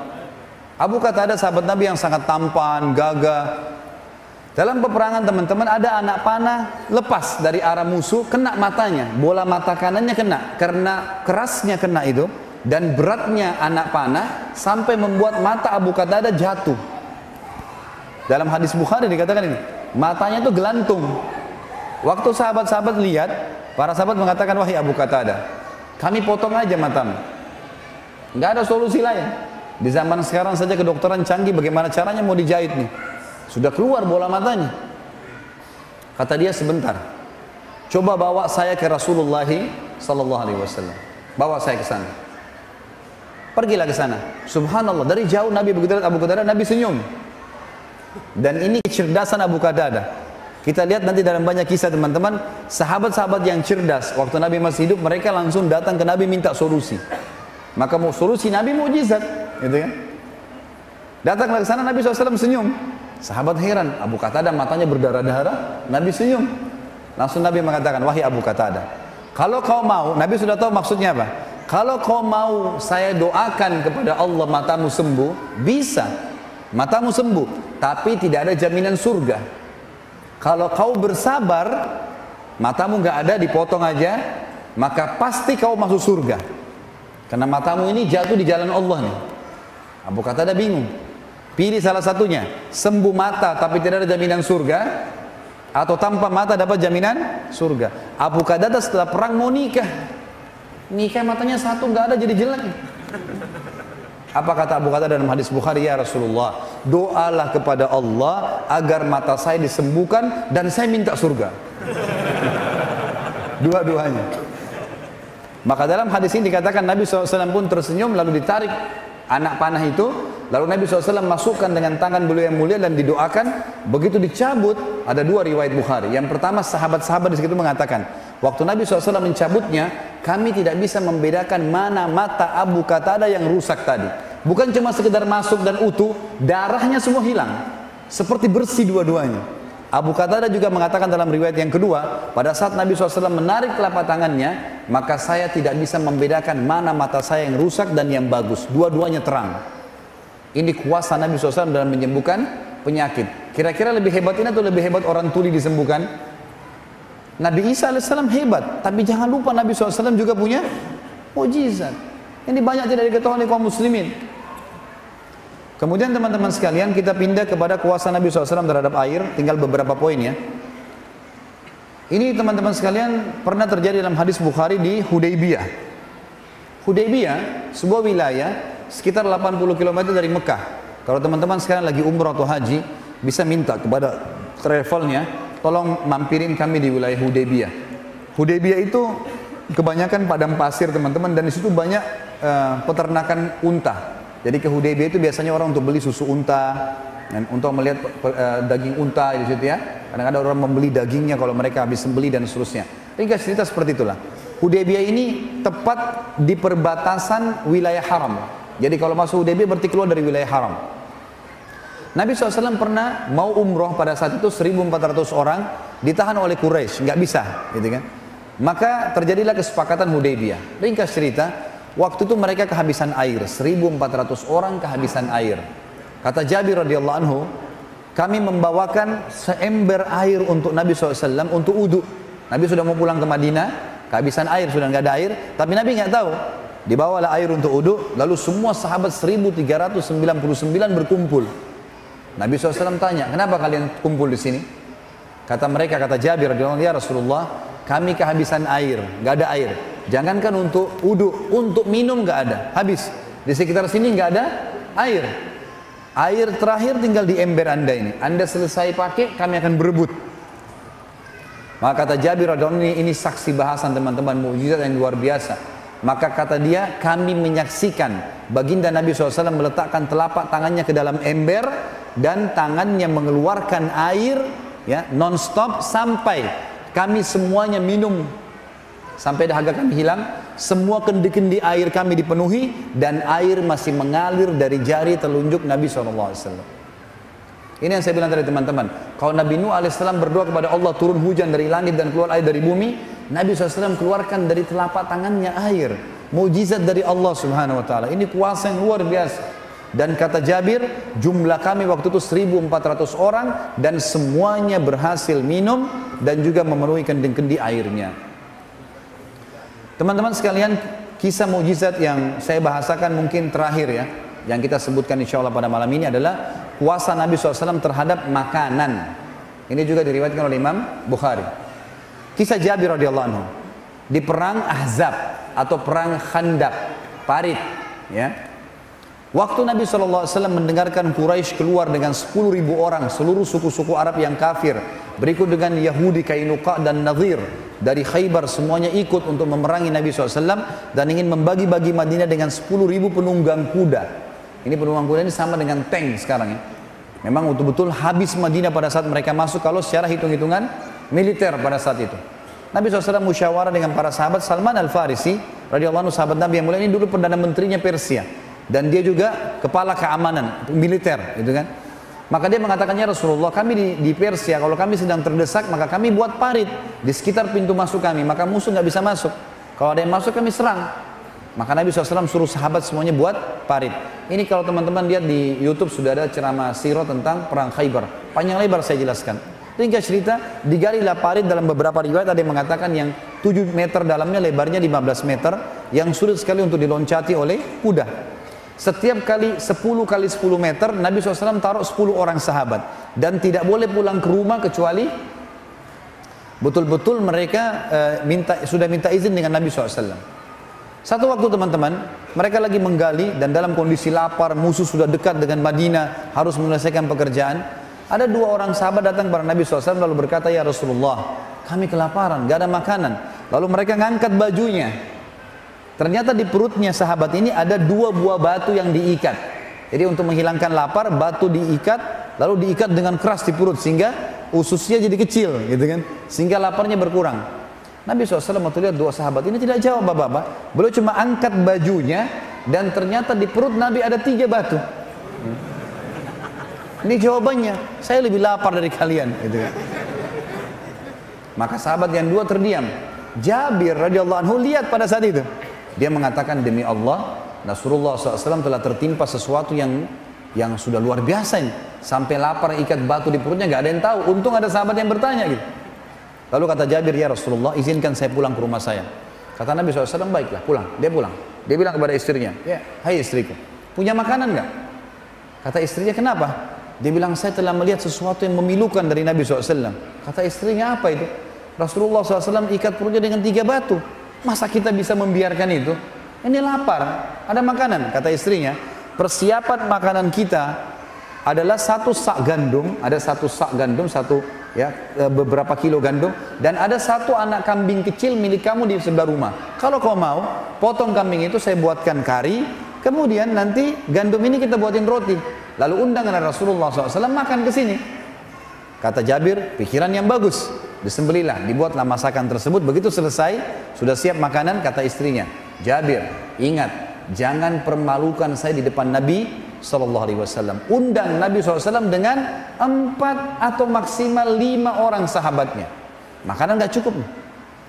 Abu Qatadah sahabat Nabi yang sangat tampan, gagah. Dalam peperangan teman-teman ada anak panah lepas dari arah musuh, kena matanya, bola mata kanannya kena, karena kerasnya kena itu dan beratnya anak panah sampai membuat mata Abu Qatadah jatuh. Dalam hadis Bukhari dikatakan ini, matanya itu gelantung. Waktu sahabat-sahabat lihat, para sahabat mengatakan, wahai Abu Qatadah, kami potong aja matamu. Nggak ada solusi lain. Di zaman sekarang saja kedokteran canggih, bagaimana caranya mau dijahit nih? Sudah keluar bola matanya. Kata dia, sebentar, coba bawa saya ke Rasulullah sallallahu alaihi wasallam. Bawa saya ke sana. Pergilah ke sana. Subhanallah, dari jauh Nabi begitu lihat Abu Qatadah, Nabi senyum. Dan ini kecerdasan Abu Qatadah. Kita lihat nanti dalam banyak kisah teman-teman, sahabat-sahabat yang cerdas waktu Nabi masih hidup, mereka langsung datang ke Nabi minta solusi. Maka mau solusi Nabi mukjizat, gitu kan? Datanglah ke sana, Nabi SAW senyum. Sahabat heran, Abu Qatadah matanya berdarah-darah, Nabi senyum. Langsung Nabi mengatakan, wahai Abu Qatadah, kalau kau mau, Nabi sudah tahu maksudnya apa. Kalau kau mau saya doakan kepada Allah matamu sembuh, bisa, matamu sembuh, tapi tidak ada jaminan surga. Kalau kau bersabar, matamu nggak ada, dipotong aja, maka pasti kau masuk surga. Karena matamu ini jatuh di jalan Allah nih. Abu Qatadah bingung. Pilih salah satunya, sembuh mata tapi tidak ada jaminan surga, atau tanpa mata dapat jaminan surga. Abu Qatadah setelah perang mau nikah, matanya satu nggak ada jadi jelek. Apa kata Abu Qatadah dalam hadis Bukhari? Ya Rasulullah, doalah kepada Allah agar mata saya disembuhkan dan saya minta surga. Dua-duanya. Maka dalam hadis ini dikatakan Nabi SAW pun tersenyum lalu ditarik anak panah itu, lalu Nabi SAW masukkan dengan tangan beliau yang mulia dan didoakan. Begitu dicabut, ada dua riwayat Bukhari. Yang pertama, sahabat-sahabat di situ mengatakan, waktu Nabi SAW mencabutnya, kami tidak bisa membedakan mana mata Abu Qatadah yang rusak tadi. Bukan cuma sekedar masuk dan utuh, darahnya semua hilang, seperti bersih dua-duanya. Abu Qatadah juga mengatakan dalam riwayat yang kedua, pada saat Nabi SAW menarik telapak tangannya, maka saya tidak bisa membedakan mana mata saya yang rusak dan yang bagus. Dua-duanya terang. Ini kuasa Nabi SAW dalam menyembuhkan penyakit. Kira-kira lebih hebat ini atau lebih hebat orang tuli disembuhkan? Nabi Isa AS hebat, tapi jangan lupa Nabi SAW juga punya mukjizat. Ini banyak tidak diketahui oleh kaum muslimin. Kemudian teman-teman sekalian, kita pindah kepada kuasa Nabi SAW terhadap air. Tinggal beberapa poin ya. Ini teman-teman sekalian pernah terjadi dalam hadis Bukhari di Hudaybiyah. Hudaybiyah sebuah wilayah sekitar 80 km dari Mekah. Kalau teman-teman sekarang lagi umrah atau haji, bisa minta kepada travelnya, tolong mampirin kami di wilayah Hudaybiyah. Hudaybiyah itu kebanyakan padang pasir teman-teman, dan di situ banyak peternakan unta. Jadi ke Hudaybiyah itu biasanya orang untuk beli susu unta, dan untuk melihat daging unta di situ ya. Kadang-kadang orang membeli dagingnya kalau mereka habis sembeli dan seterusnya. Ringkas cerita seperti itulah. Hudaybiyah ini tepat di perbatasan wilayah haram. Jadi kalau masuk Hudaybiyah berarti keluar dari wilayah haram. Nabi SAW pernah mau umroh pada saat itu 1.400 orang ditahan oleh Quraisy, nggak bisa, gitu kan? Maka terjadilah kesepakatan Hudaybiyah. Ringkas cerita. Waktu itu mereka kehabisan air, 1.400 orang kehabisan air. Kata Jabir radhiyallahu anhu, kami membawakan seember air untuk Nabi SAW untuk wudu. Nabi sudah mau pulang ke Madinah, kehabisan air, sudah nggak ada air, tapi Nabi nggak tahu. Dibawalah air untuk wudu, lalu semua sahabat 1.399 berkumpul. Nabi SAW tanya, kenapa kalian kumpul di sini? Kata mereka, kata Jabir radhiyallahu anhu, ya Rasulullah, kami kehabisan air, nggak ada air. Jangankan untuk wudu, untuk minum nggak ada, habis. Di sekitar sini nggak ada air. Air terakhir tinggal di ember anda ini. Anda selesai pakai, kami akan berebut. Maka kata Jabir radhiyallahu anhu, ini saksi bahasan teman-teman, mukjizat yang luar biasa. Maka kata dia, kami menyaksikan baginda Nabi SAW meletakkan telapak tangannya ke dalam ember dan tangannya mengeluarkan air ya non-stop sampai kami semuanya minum. Sampai dahaga kami hilang, semua kendi-kendi air kami dipenuhi, dan air masih mengalir dari jari telunjuk Nabi SAW. Ini yang saya bilang tadi teman-teman. Kalau Nabi Nuh AS berdoa kepada Allah turun hujan dari langit dan keluar air dari bumi, Nabi SAW keluarkan dari telapak tangannya air. Mukjizat dari Allah Subhanahu Wa Taala. Ini kuasa yang luar biasa. Dan kata Jabir, jumlah kami waktu itu 1.400 orang dan semuanya berhasil minum dan juga memenuhi kendi-kendi airnya. Teman-teman sekalian, kisah mukjizat yang saya bahasakan mungkin terakhir ya, yang kita sebutkan insya Allah pada malam ini adalah kuasa Nabi SAW terhadap makanan. Ini juga diriwayatkan oleh Imam Bukhari. Kisah Jabir radhiyallahu anhu di perang Ahzab atau perang Khandaq, Parit, ya. Waktu Nabi SAW mendengarkan Quraisy keluar dengan 10.000 orang, seluruh suku-suku Arab yang kafir, berikut dengan Yahudi, Kainuqa dan Nadhir dari Khaybar, semuanya ikut untuk memerangi Nabi SAW dan ingin membagi-bagi Madinah dengan 10.000 penunggang kuda. Ini penunggang kuda ini sama dengan tank sekarang ya. Memang betul-betul habis Madinah pada saat mereka masuk kalau secara hitung-hitungan militer pada saat itu. Nabi SAW musyawarah dengan para sahabat. Salman Al-Farisi radhiyallahu anhu, sahabat Nabi yang mulia ini dulu perdana menterinya Persia dan dia juga kepala keamanan militer, gitu kan. Maka dia mengatakannya, Rasulullah, kami di Persia kalau kami sedang terdesak maka kami buat parit di sekitar pintu masuk kami, maka musuh nggak bisa masuk. Kalau ada yang masuk kami serang. Maka Nabi SAW suruh sahabat semuanya buat parit. Ini kalau teman-teman lihat di YouTube sudah ada ceramah sirah tentang perang Khaybar. Panjang lebar saya jelaskan. Ringkas cerita, digalilah parit dalam beberapa riwayat ada yang mengatakan yang 7 meter dalamnya, lebarnya 15 meter, yang sulit sekali untuk diloncati oleh kuda. Setiap kali 10 kali 10 meter, Nabi SAW taruh 10 orang sahabat. Dan tidak boleh pulang ke rumah kecuali betul-betul mereka sudah minta izin dengan Nabi SAW. Satu waktu teman-teman, mereka lagi menggali dan dalam kondisi lapar, musuh sudah dekat dengan Madinah, harus menyelesaikan pekerjaan. Ada 2 orang sahabat datang kepada Nabi SAW lalu berkata, ya Rasulullah, kami kelaparan, gak ada makanan. Lalu mereka ngangkat bajunya. Ternyata di perutnya sahabat ini ada 2 buah batu yang diikat. Jadi untuk menghilangkan lapar, batu diikat, lalu diikat dengan keras di perut sehingga ususnya jadi kecil, gitu kan? Sehingga laparnya berkurang. Nabi SAW waktu lihat 2 sahabat ini tidak jawab apa-apa. Beliau cuma angkat bajunya dan ternyata di perut Nabi ada 3 batu. Ini jawabannya, saya lebih lapar dari kalian, gitu kan? Maka sahabat yang 2 terdiam. Jabir radhiyallahu anhu lihat pada saat itu. Dia mengatakan, demi Allah, Rasulullah SAW telah tertimpa sesuatu yang sudah luar biasa ini. Sampai lapar ikat batu di perutnya, gak ada yang tahu. Untung ada sahabat yang bertanya gitu. Lalu kata Jabir, ya Rasulullah, izinkan saya pulang ke rumah saya. Kata Nabi SAW, baiklah, pulang. Dia pulang. Dia bilang kepada istrinya, ya, hai istriku, punya makanan gak? Kata istrinya, kenapa? Dia bilang, saya telah melihat sesuatu yang memilukan dari Nabi SAW. Kata istrinya, apa itu? Rasulullah SAW ikat perutnya dengan 3 batu. Masa kita bisa membiarkan itu? Ini lapar, ada makanan. Kata istrinya, persiapan makanan kita adalah 1 sak gandum, ada 1 sak gandum, beberapa kilo gandum, dan ada 1 anak kambing kecil milik kamu di sebelah rumah. Kalau kau mau, potong kambing itu saya buatkan kari, kemudian nanti gandum ini kita buatin roti. Lalu undang Rasulullah SAW makan ke sini. Kata Jabir, pikiran yang bagus. Disembelilah, dibuatlah masakan tersebut. Begitu selesai, sudah siap makanan, kata istrinya, Jabir, ingat, jangan permalukan saya di depan Nabi SAW. Undang Nabi SAW dengan 4 atau maksimal 5 orang sahabatnya. Makanan gak cukup.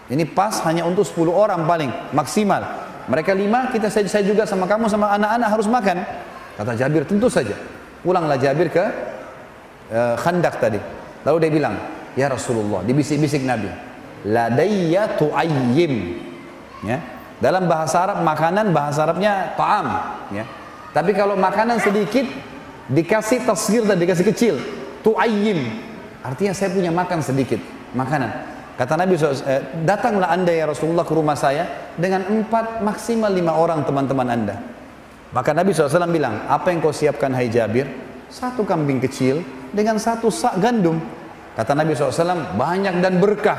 Ini pas hanya untuk 10 orang paling maksimal. Mereka 5, saya juga sama kamu sama anak-anak harus makan. Kata Jabir, tentu saja. Pulanglah Jabir ke Khandaq tadi. Lalu dia bilang, ya Rasulullah, dibisik-bisik Nabi, ladayya tu'ayyim, ya. Dalam bahasa Arab, makanan bahasa Arabnya ta'am, ya. Tapi kalau makanan sedikit dikasih tasghir dan dikasih kecil, tu'ayyim, artinya saya punya makan sedikit makanan. Kata Nabi SAW, datanglah anda ya Rasulullah ke rumah saya dengan 4 maksimal 5 orang teman-teman anda. Maka Nabi SAW bilang, apa yang kau siapkan hai Jabir? 1 kambing kecil dengan 1 sak gandum. Kata Nabi SAW, banyak dan berkah.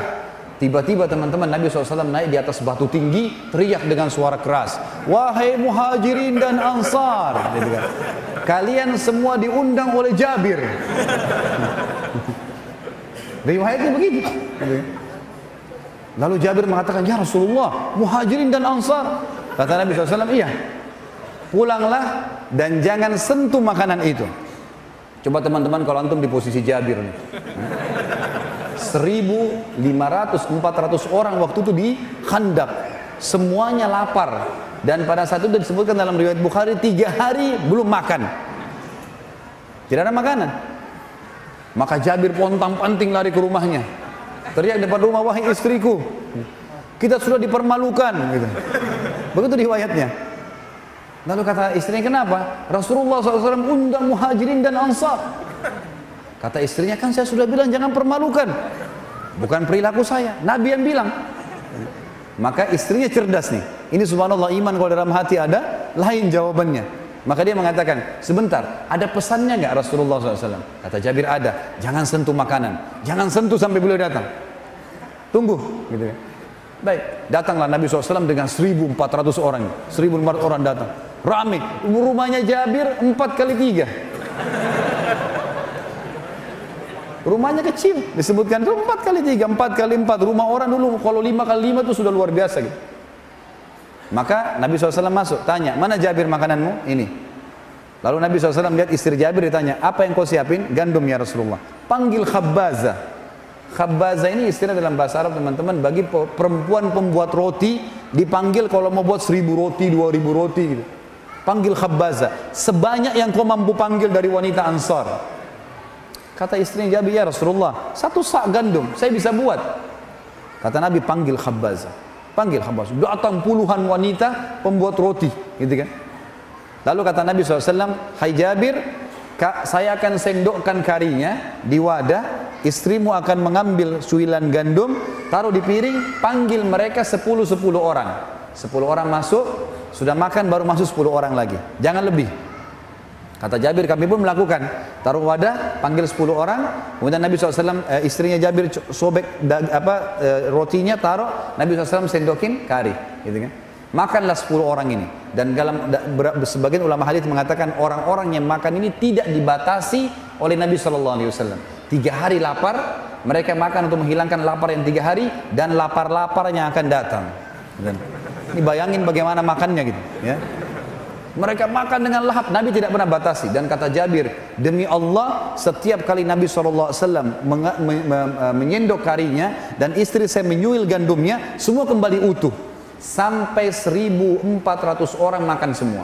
Tiba-tiba teman-teman, Nabi SAW naik di atas batu tinggi, teriak dengan suara keras, wahai muhajirin dan ansar, gitu kan, kalian semua diundang oleh Jabir. Riwayatnya begitu. Lalu Jabir mengatakan, ya Rasulullah, muhajirin dan ansar. Kata Nabi SAW, iya, pulanglah dan jangan sentuh makanan itu. Coba teman-teman kalau antum di posisi Jabir nih, 1.500, 400 orang waktu itu di Khandaq, semuanya lapar. Dan pada saat itu disebutkan dalam riwayat Bukhari 3 hari belum makan. Tidak ada makanan. Maka Jabir pontang-panting lari ke rumahnya. Teriak depan rumah, wahai istriku, kita sudah dipermalukan. Gitu. Begitu riwayatnya. Lalu kata istrinya, kenapa? Rasulullah SAW undang muhajirin dan ansar. Kata istrinya, kan saya sudah bilang jangan permalukan. Bukan perilaku saya, Nabi yang bilang. Maka istrinya cerdas nih. Ini subhanallah, iman kalau dalam hati ada, lain jawabannya. Maka dia mengatakan, sebentar, ada pesannya nggak Rasulullah SAW? Kata Jabir, ada. Jangan sentuh makanan, jangan sentuh sampai beliau datang. Tunggu, gitu ya. Baik, datanglah Nabi SAW dengan 1.400 orang. 1.400 orang datang. Rame, rumahnya Jabir 4 kali 3. Rumahnya kecil, disebutkan itu 4 kali 3, 4 kali 4. Rumah orang dulu kalau 5 kali 5 itu sudah luar biasa gitu. Maka Nabi SAW masuk, tanya, mana Jabir makananmu? Ini. Lalu Nabi SAW lihat istri Jabir, ditanya, apa yang kau siapin? Gandum ya Rasulullah. Panggil Khabbaza. Khabbaza ini istilah dalam bahasa Arab teman-teman, bagi perempuan pembuat roti, dipanggil kalau mau buat 1.000 roti, 2.000 roti gitu. Panggil Khabbaza, sebanyak yang kau mampu panggil dari wanita Ansar. Kata istrinya Jabir, ya Rasulullah, 1 sak gandum, saya bisa buat. Kata Nabi, panggil Khabbaza. Panggil Khabbaza. Datang puluhan wanita pembuat roti, gitu kan. Lalu kata Nabi SAW, hai Jabir, saya akan sendokkan karinya di wadah, istrimu akan mengambil suilan gandum, taruh di piring, panggil mereka 10-10 orang. 10 orang masuk, sudah makan baru masuk 10 orang lagi. Jangan lebih. Kata Jabir, kami pun melakukan. Taruh wadah, panggil 10 orang. Kemudian Nabi SAW, istrinya Jabir sobek rotinya, taruh. Nabi SAW sendokin kari. Gitu kan. Makanlah 10 orang ini. Dan dalam sebagian ulama hadis mengatakan orang-orang yang makan ini tidak dibatasi oleh Nabi SAW. 3 hari lapar, mereka makan untuk menghilangkan lapar yang 3 hari. Dan lapar-laparnya akan datang. Dan ini bayangin bagaimana makannya gitu. Ya. Mereka makan dengan lahap, Nabi tidak pernah batasi. Dan kata Jabir, demi Allah, setiap kali Nabi SAW menyendok karinya dan istri saya menyuil gandumnya, semua kembali utuh. Sampai 1.400 orang makan semua.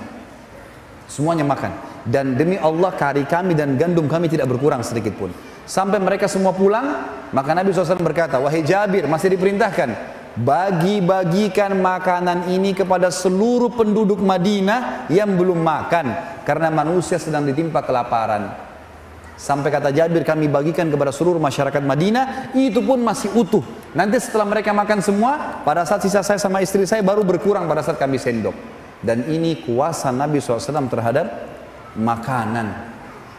Semuanya makan. Dan demi Allah, kari kami dan gandum kami tidak berkurang sedikit pun. Sampai mereka semua pulang, maka Nabi SAW berkata, wahai Jabir, masih diperintahkan, bagi-bagikan makanan ini kepada seluruh penduduk Madinah yang belum makan, karena manusia sedang ditimpa kelaparan. Sampai kata Jabir, kami bagikan kepada seluruh masyarakat Madinah, itu pun masih utuh. Nanti setelah mereka makan semua, pada saat sisa saya sama istri saya baru berkurang pada saat kami sendok. Dan ini kuasa Nabi SAW terhadap makanan.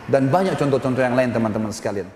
Dan banyak contoh-contoh yang lain teman-teman sekalian.